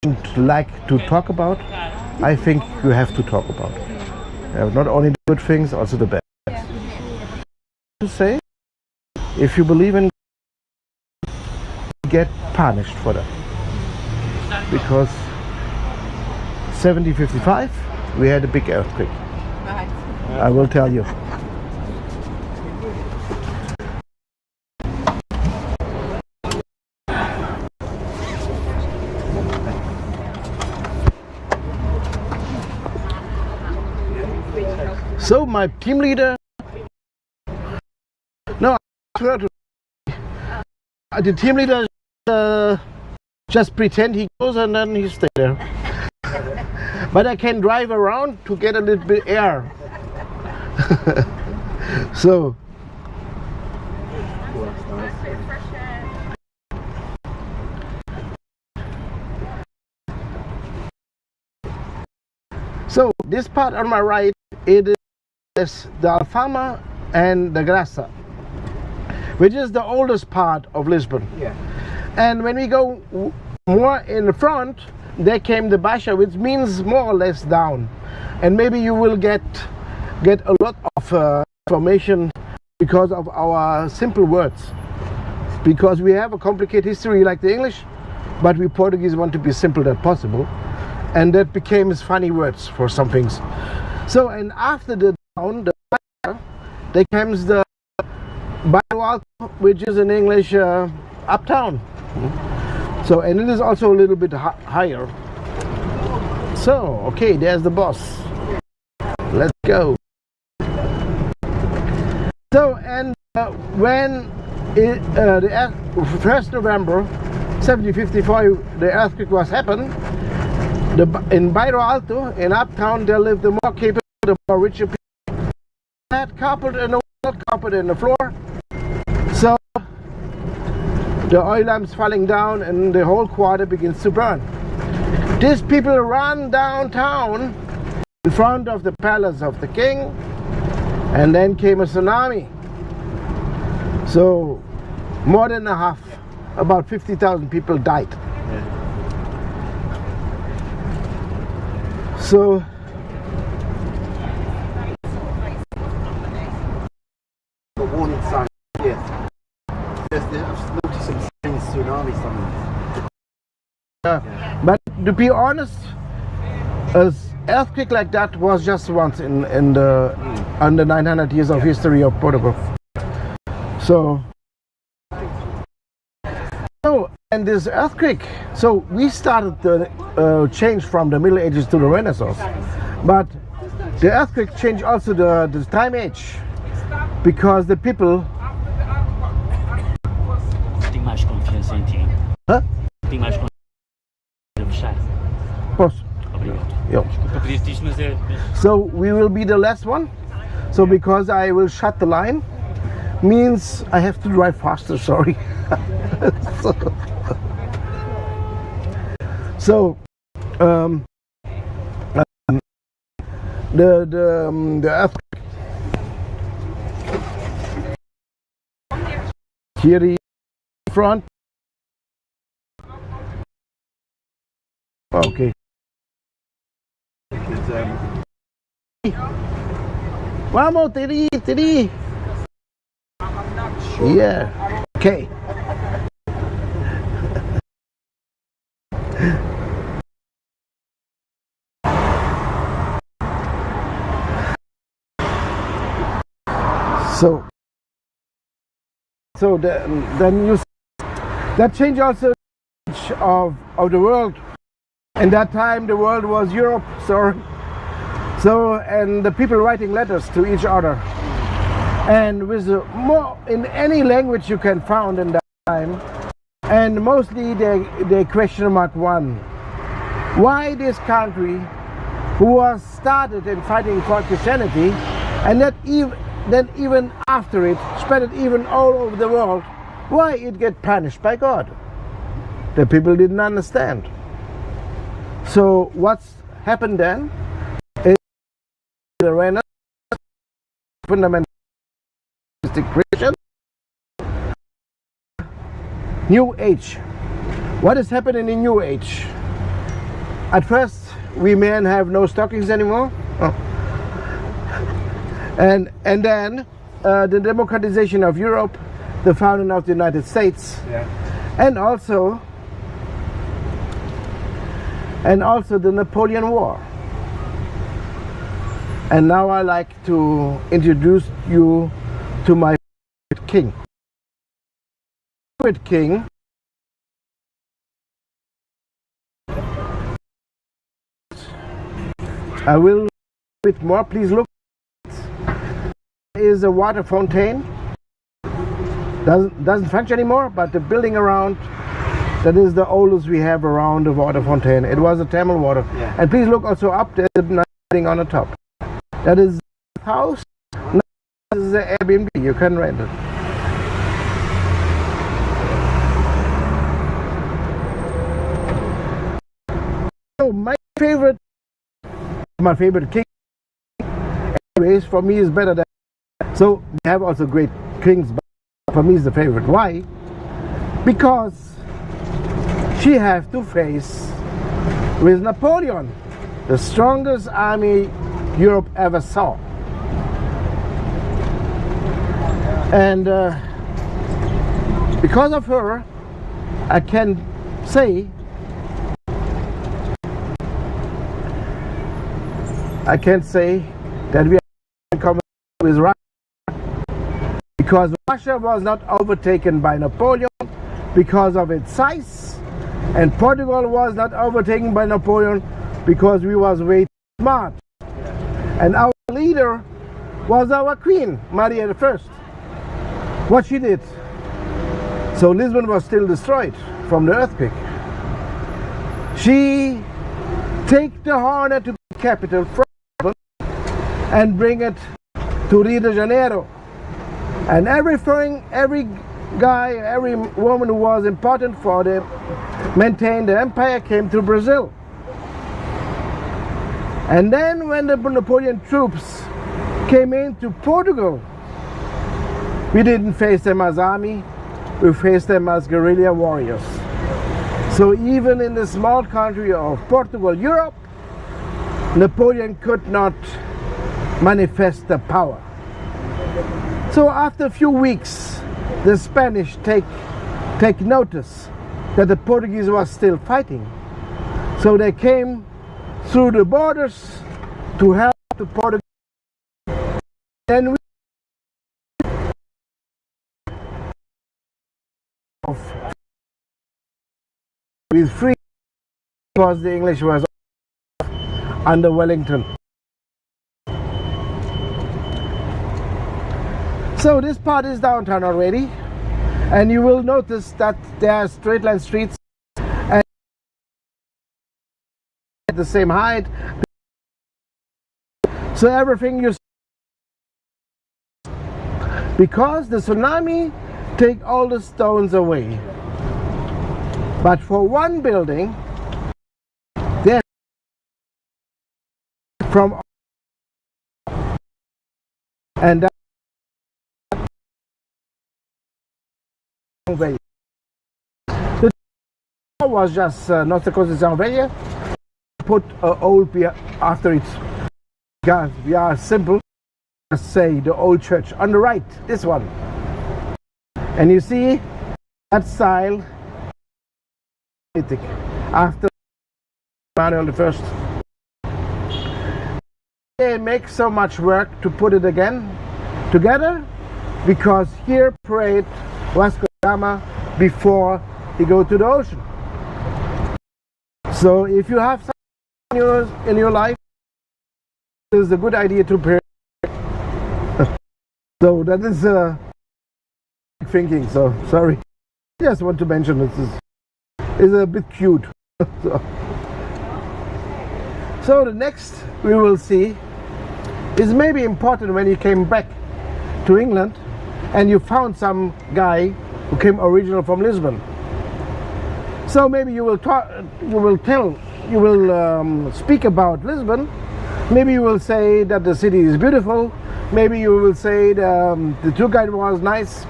don't like to talk about. I think you have to talk about not only the good things, also the bad. To say, if you believe in, get punished for that, because 1755 we had a big earthquake. I will tell you. So my team leader, no, the team leader just pretend he goes and then he stays there. But I can drive around to get a little bit air. So this part on my right, it is the Alfama and the Grassa, which is the oldest part of Lisbon. Yeah. And when we go more in the front, there came the Baixa, which means more or less down. And maybe you will get a lot of information because of our simple words. Because we have a complicated history like the English, but we Portuguese want to be simple as possible. And that became as funny words for some things. So, and after the down, the Baixa, there comes the Bairro Alto, which is in English uptown. So, and it is also a little bit higher. So, okay, there's the boss. Let's go. So, and when the 1st November 1755 the earthquake was happened, in Bairro Alto, in uptown, there lived the more capable, the more richer people. They had carpet in the wall, carpet in the floor. So the oil lamps falling down and the whole quarter begins to burn. These people run downtown in front of the palace of the king, and then came a tsunami. So more than a half, about 50,000 people died. So The warning sign, yes. I've noticed some signs, tsunami signs. but to be honest, an earthquake like that was just once in the under 900 years of history of Portugal. So and this earthquake, so we started the change from the Middle Ages to the Renaissance, but the earthquake changed also the time age, because the people. Tenho mais confiança em ti. Hã? Tenho mais confiança em fechar. Posso? Obrigado. Yeah. Desculpa pedir-te isto, mas é. So we will be the last one. So because I will shut the line, means I have to drive faster. Sorry. So the earthquake. Here the front. Okay. Vamos, Tiri. Yeah. Okay. So then you that change also of the world. In that time, the world was Europe. So, and the people writing letters to each other, and with more in any language you can find in that time, and mostly they question mark one: why this country, who was started in fighting for Christianity, and that even after it spread it even all over the world, why it get punished by God? The people didn't understand. So what's happened then is the Renaissance, fundamentalistic Christian, New Age. What is happening in New Age? At first, we men have no stockings anymore, and then the democratization of Europe, the founding of the United States, and also the Napoleon War. And now I like to introduce you to my favorite king. Favorite king I will a bit more, please look. Is a water fountain. Doesn't function anymore, but the building around, that is the oldest we have around the water fountain. It was a thermal water. Yeah. And please look also up, there's a nice thing on the top. That is the house. This is the Airbnb, you can rent it. So my favorite king, anyways, for me is better than. So we have also great kings, but for me is the favorite. Why? Because she has to face with Napoleon, the strongest army Europe ever saw. And because of her, I can say that we are in common with Russia, because Russia was not overtaken by Napoleon because of its size, and Portugal was not overtaken by Napoleon because we was way too smart. And our leader was our queen, Maria I. What she did. So Lisbon was still destroyed from the earthquake. She take the honor to the capital from Lisbon and bring it to Rio de Janeiro. And every guy, every woman who was important for them, maintain the empire, came to Brazil. And then when the Napoleon troops came into Portugal, we didn't face them as army, we faced them as guerrilla warriors. So even in the small country of Portugal, Europe, Napoleon could not manifest the power. So after a few weeks, the Spanish take notice that the Portuguese was still fighting. So they came through the borders to help the Portuguese. And we with free because the English was under Wellington. So this part is downtown already, and you will notice that there are straight line streets and at the same height. So everything you see, because the tsunami take all the stones away. But for one building, there from and that the was just Nossa Constituição Velha. Put old beer after it. Guys, we are simple. Just say the old church on the right, this one. And you see that style after Manuel I. They make so much work to put it again together because here prayed Vasco da Gama before he go to the ocean. So if you have someone in your life, it's a good idea to pray. So that is thinking. So sorry, just want to mention this is a bit cute. So the next we will see is maybe important when you came back to England and you found some guy who came original from Lisbon. So maybe you will talk, you will speak about Lisbon. Maybe you will say that the city is beautiful. Maybe you will say the tour guide was nice.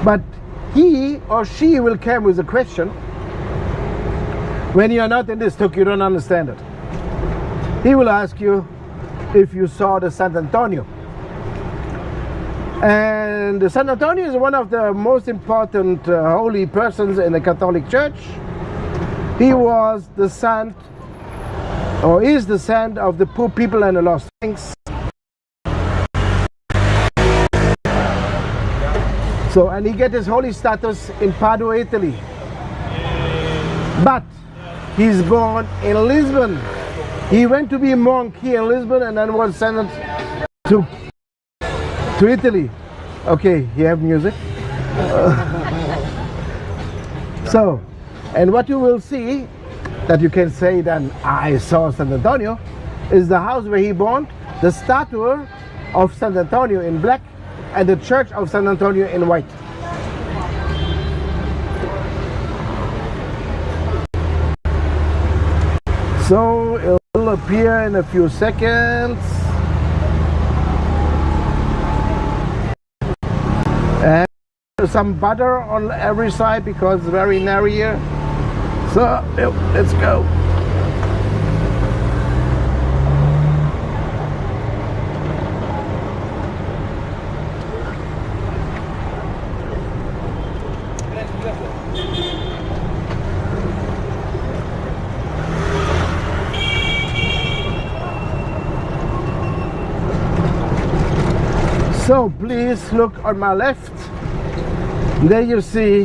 But he or she will come with a question. When you are not in this tuk, you don't understand it. He will ask you if you saw the Sant Antonio. And the Sant Antonio is one of the most important holy persons in the Catholic Church. He was the saint, or is the saint of the poor people and the lost things. So, and he get his holy status in Padua, Italy. But he's born in Lisbon. He went to be a monk here in Lisbon and then was sent to Italy. Okay, you have music. So, and what you will see that you can say then I saw Sant Antonio is the house where he born, the statue of Sant Antonio in black and the church of Sant Antonio in white. So it will appear in a few seconds. And some butter on every side because it's very narrow here. So let's go. So please look on my left. There you see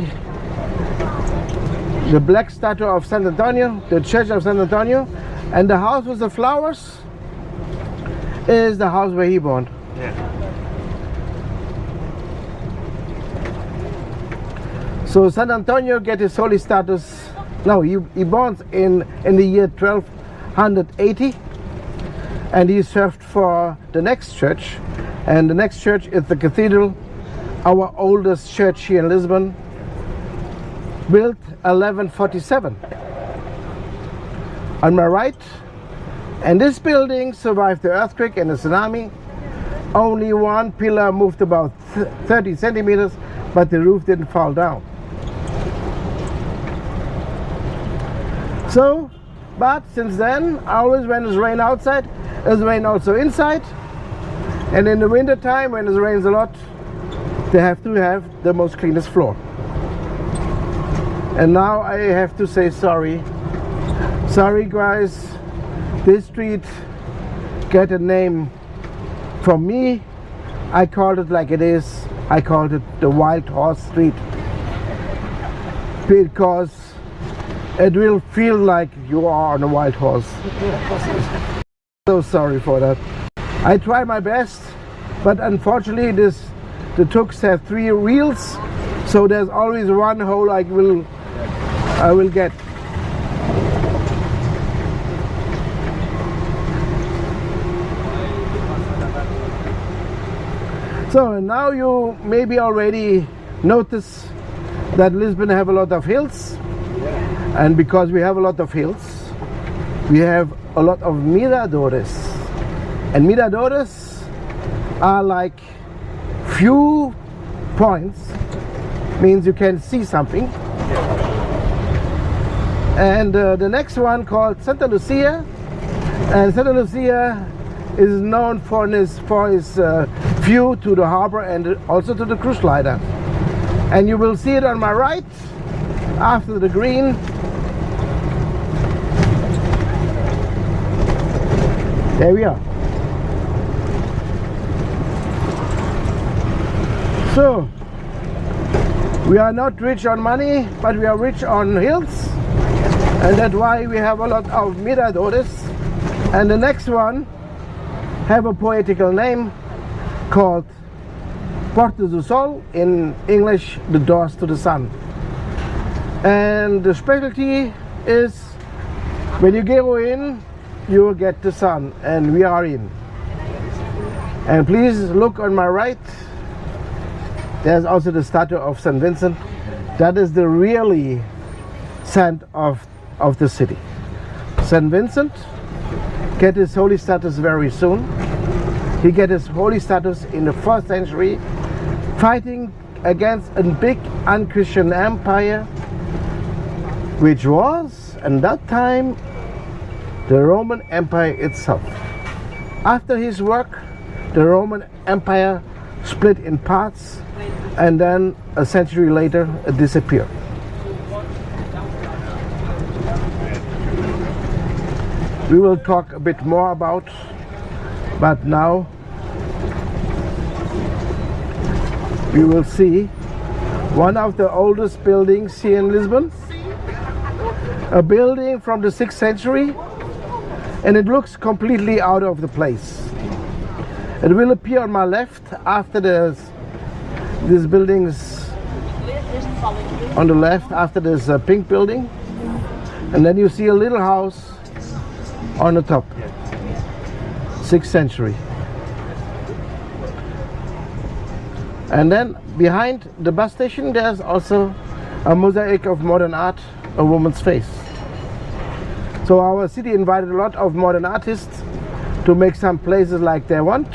the black statue of Sant Antonio, the church of Sant Antonio, and the house with the flowers is the house where he born. Yeah. So Sant Antonio get his holy status. No, he born in the year 1280, and he served for the next church. And the next church is the cathedral, our oldest church here in Lisbon, built 1147. On my right, and this building survived the earthquake and the tsunami. Only one pillar moved about 30 centimeters, but the roof didn't fall down. So, but since then, always when it's rain outside, it's rain also inside. And in the winter time, when it rains a lot, they have to have the most cleanest floor. And now I have to say sorry. Sorry guys, this street get a name from me. I called it like it is. I called it the Wild Horse Street. Because it will feel like you are on a wild horse. So sorry for that. I try my best, but unfortunately the tuks have 3 wheels, so there's always one hole I will get. So now you maybe already notice that Lisbon have a lot of hills, and because we have a lot of hills, we have a lot of miradores. And miradores are like few points, means you can see something. And the next one called Santa Lucia, and Santa Lucia is known for his view to the harbor and also to the cruise liner. And you will see it on my right after the green. There we are. So, we are not rich on money, but we are rich on hills. And that's why we have a lot of miradores. And the next one have a poetical name called Portas do Sol, in English, the doors to the sun. And the specialty is when you go in, you will get the sun, and we are in. And please look on my right. There's also the statue of St. Vincent. That is the really saint of the city. St. Vincent get his holy status very soon. He get his holy status in the 1st century, fighting against a big unchristian empire, which was, at that time, the Roman Empire itself. After his work, the Roman Empire split in parts, and then a century later it disappeared. We will talk a bit more about, but now we will see one of the oldest buildings here in Lisbon, a building from the 6th century, and it looks completely out of the place. It will appear on my left after this building's on the left after this pink building, and then you see a little house on the top, 6th century. And then behind the bus station there's also a mosaic of modern art, a woman's face. So our city invited a lot of modern artists to make some places like they want.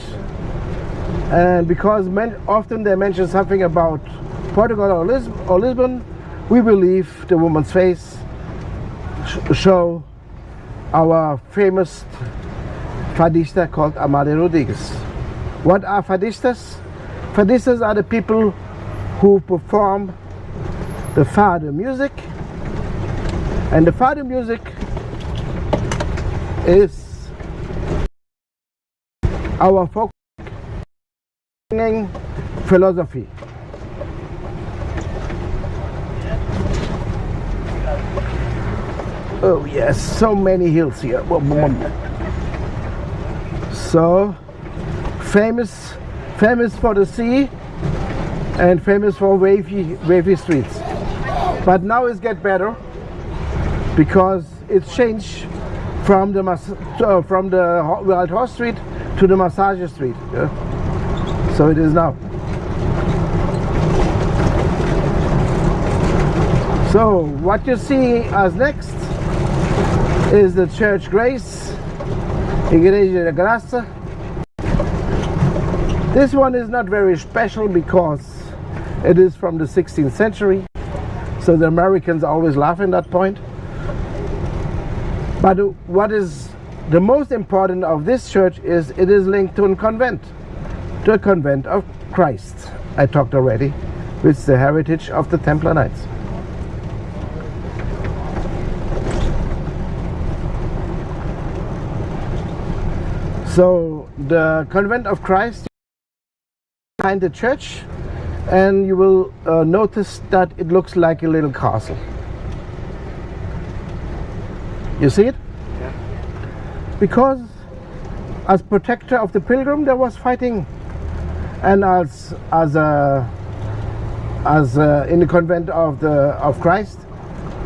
And because often they mention something about Portugal or Lisbon, we believe the woman's face show our famous fadista called Amália Rodrigues. What are fadistas? Fadistas are the people who perform the fado music, and the fado music is our folk singing philosophy. Oh yes, so many hills here. So famous for the sea and famous for wavy streets. But now it's get better because it's changed from the Wild Horse Street to the Massage Street. Yeah? So it is now. So what you see as next is the Church Grace, Igreja da Graça. This one is not very special because it is from the 16th century, so the Americans always laugh at that point. But what is the most important of this church is it is linked to a convent, of Christ. I talked already, with the heritage of the Templar Knights. So the convent of Christ behind the church, and you will notice that it looks like a little castle. You see it? Yeah. Because as protector of the pilgrim there was fighting, and as in the convent of Christ,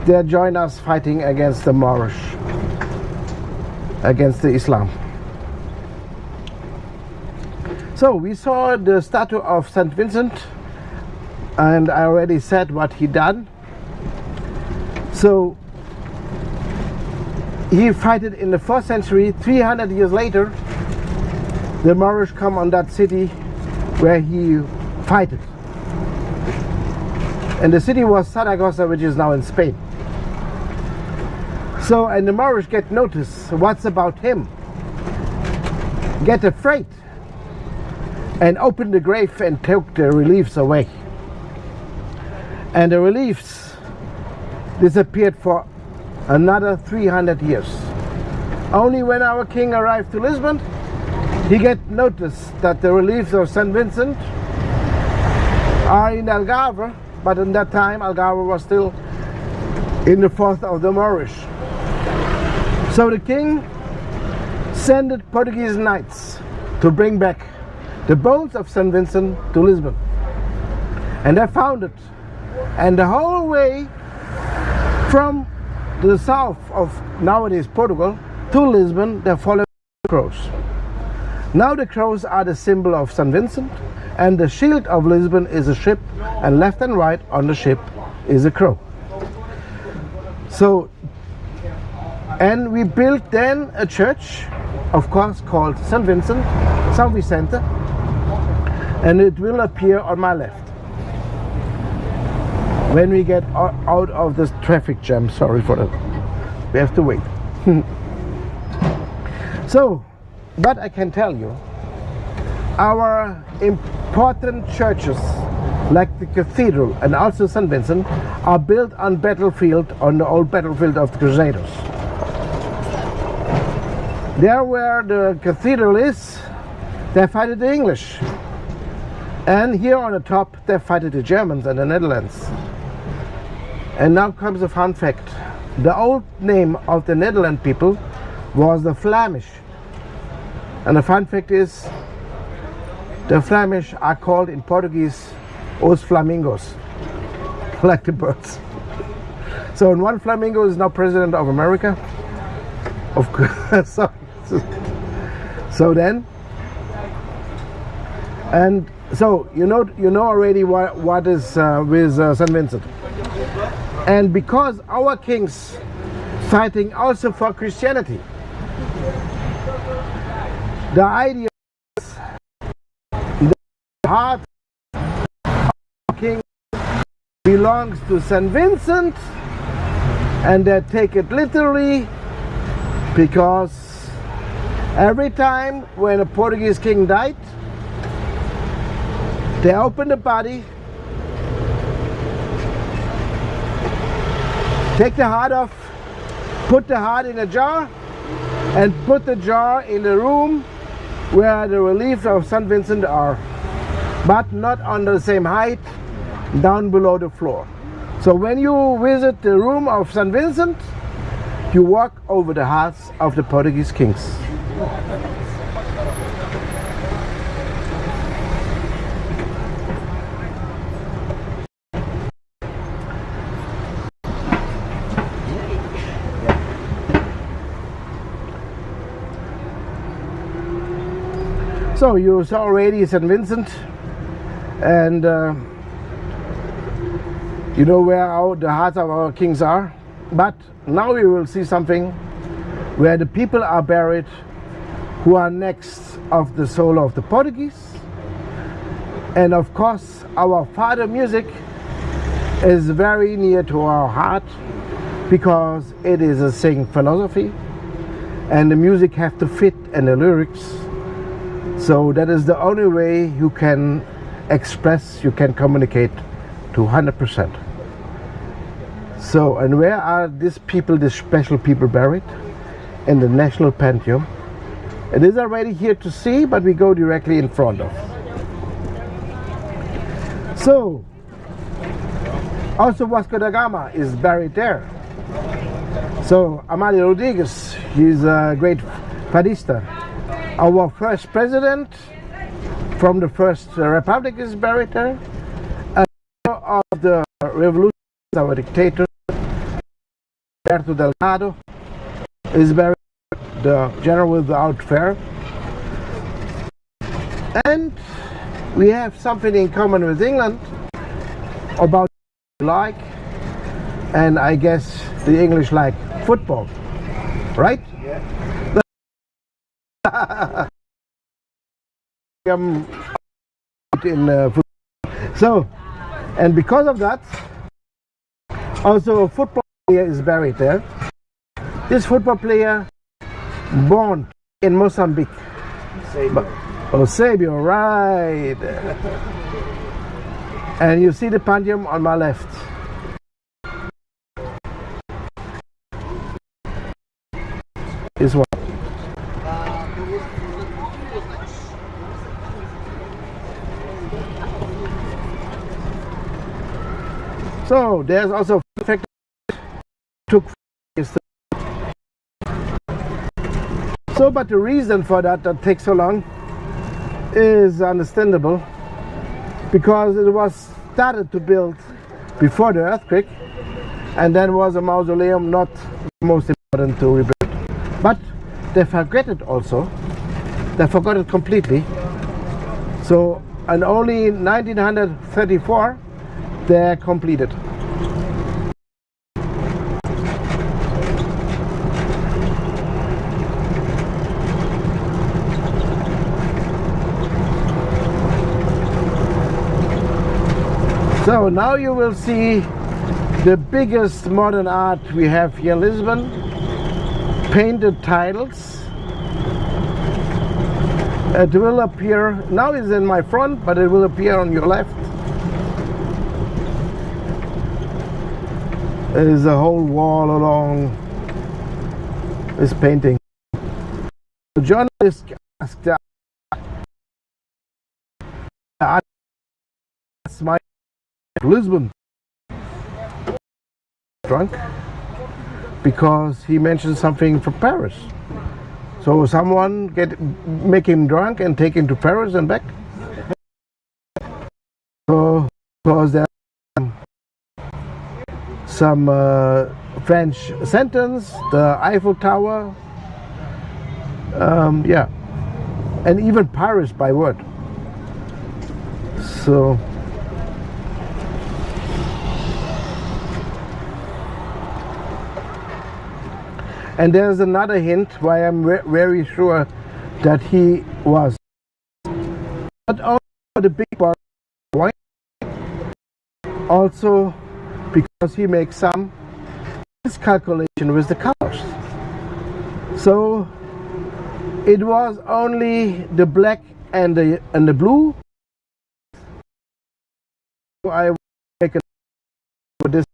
they join us fighting against the Moorish, against the Islam. So we saw the statue of St. Vincent, and I already said what he done. So he fought in the 1st century. 300 years later, the Moorish come on that city where he fought. And the city was Saragossa, which is now in Spain. So, and the Moorish get notice what's about him, get afraid, and opened the grave and took the reliefs away. And the reliefs disappeared for another 300 years. Only when our king arrived to Lisbon, he get notice that the reliefs of St. Vincent are in Algarve, but in that time Algarve was still in the 4th of the Moorish. So the king sent Portuguese knights to bring back the bones of St. Vincent to Lisbon. And they found it. And the whole way from the south of nowadays Portugal to Lisbon, they followed the crows. Now the crows are the symbol of St. Vincent, and the shield of Lisbon is a ship, and left and right on the ship is a crow. So, and we built then a church, of course, called St. Vincent, São Vicente, and it will appear on my left when we get out of this traffic jam. Sorry for that. We have to wait. So, but I can tell you, our important churches, like the cathedral and also St. Vincent, are built on battlefield, on the old battlefield of the Crusaders. There where the cathedral is, they fight the English. And here on the top, they fight the Germans and the Netherlands. And now comes a fun fact. The old name of the Netherlands people was the Flemish. And the fun fact is, the Flemish are called in Portuguese os flamingos, like the birds. So one flamingo is now president of America. Of course. So then, and so you know already what is with St. Vincent. And because our kings fighting also for Christianity, the idea is the heart of the king belongs to St. Vincent, and they take it literally, because every time when a Portuguese king died, they opened the body, take the heart off, put the heart in a jar, and put the jar in the room where the reliefs of St. Vincent are, but not on the same height, down below the floor. So when you visit the room of St. Vincent, you walk over the hearts of the Portuguese kings. So you saw already St. Vincent, and you know where the hearts of our kings are. But now we will see something where the people are buried who are next of the soul of the Portuguese. And of course our fado music is very near to our heart, because it is a sing philosophy and the music have to fit in the lyrics. So that is the only way you can express, you can communicate to 100%. So, and where are these people, these special people buried? In the National Pantheon. It is already here to see, but we go directly in front of. So, also Vasco da Gama is buried there. So, Amália Rodrigues, he's a great fadista. Our first president from the first republic is buried there. And of the revolution, our dictator, Alberto Delgado, is buried, the general without fair. And we have something in common with England about like, and I guess the English like football, right? Yeah. In football. So, and because of that, also a football player is buried there. This football player born in Mozambique. Eusebio, right. And you see the Pantheon on my left. This one. So there's also fact So, but the reason for that takes so long is understandable, because it was started to build before the earthquake, and then was a mausoleum, not the most important to rebuild. But they forget it also. They forgot it completely. So, and only in 1934 they're completed. So now you will see the biggest modern art we have here in Lisbon. Painted tiles. It will appear, now it's in my front, but it will appear on your left. There is a whole wall along this painting. The journalist asked the artist, my Lisbon drunk, because he mentioned something from Paris. So someone make him drunk and take him to Paris and back. So because there are some French sentence, the Eiffel Tower, yeah, and even Paris by word. So. And there's another hint why I'm very sure that he was not only for the big part, also because he makes some miscalculation with the colors. So it was only the black and the blue. I make it for this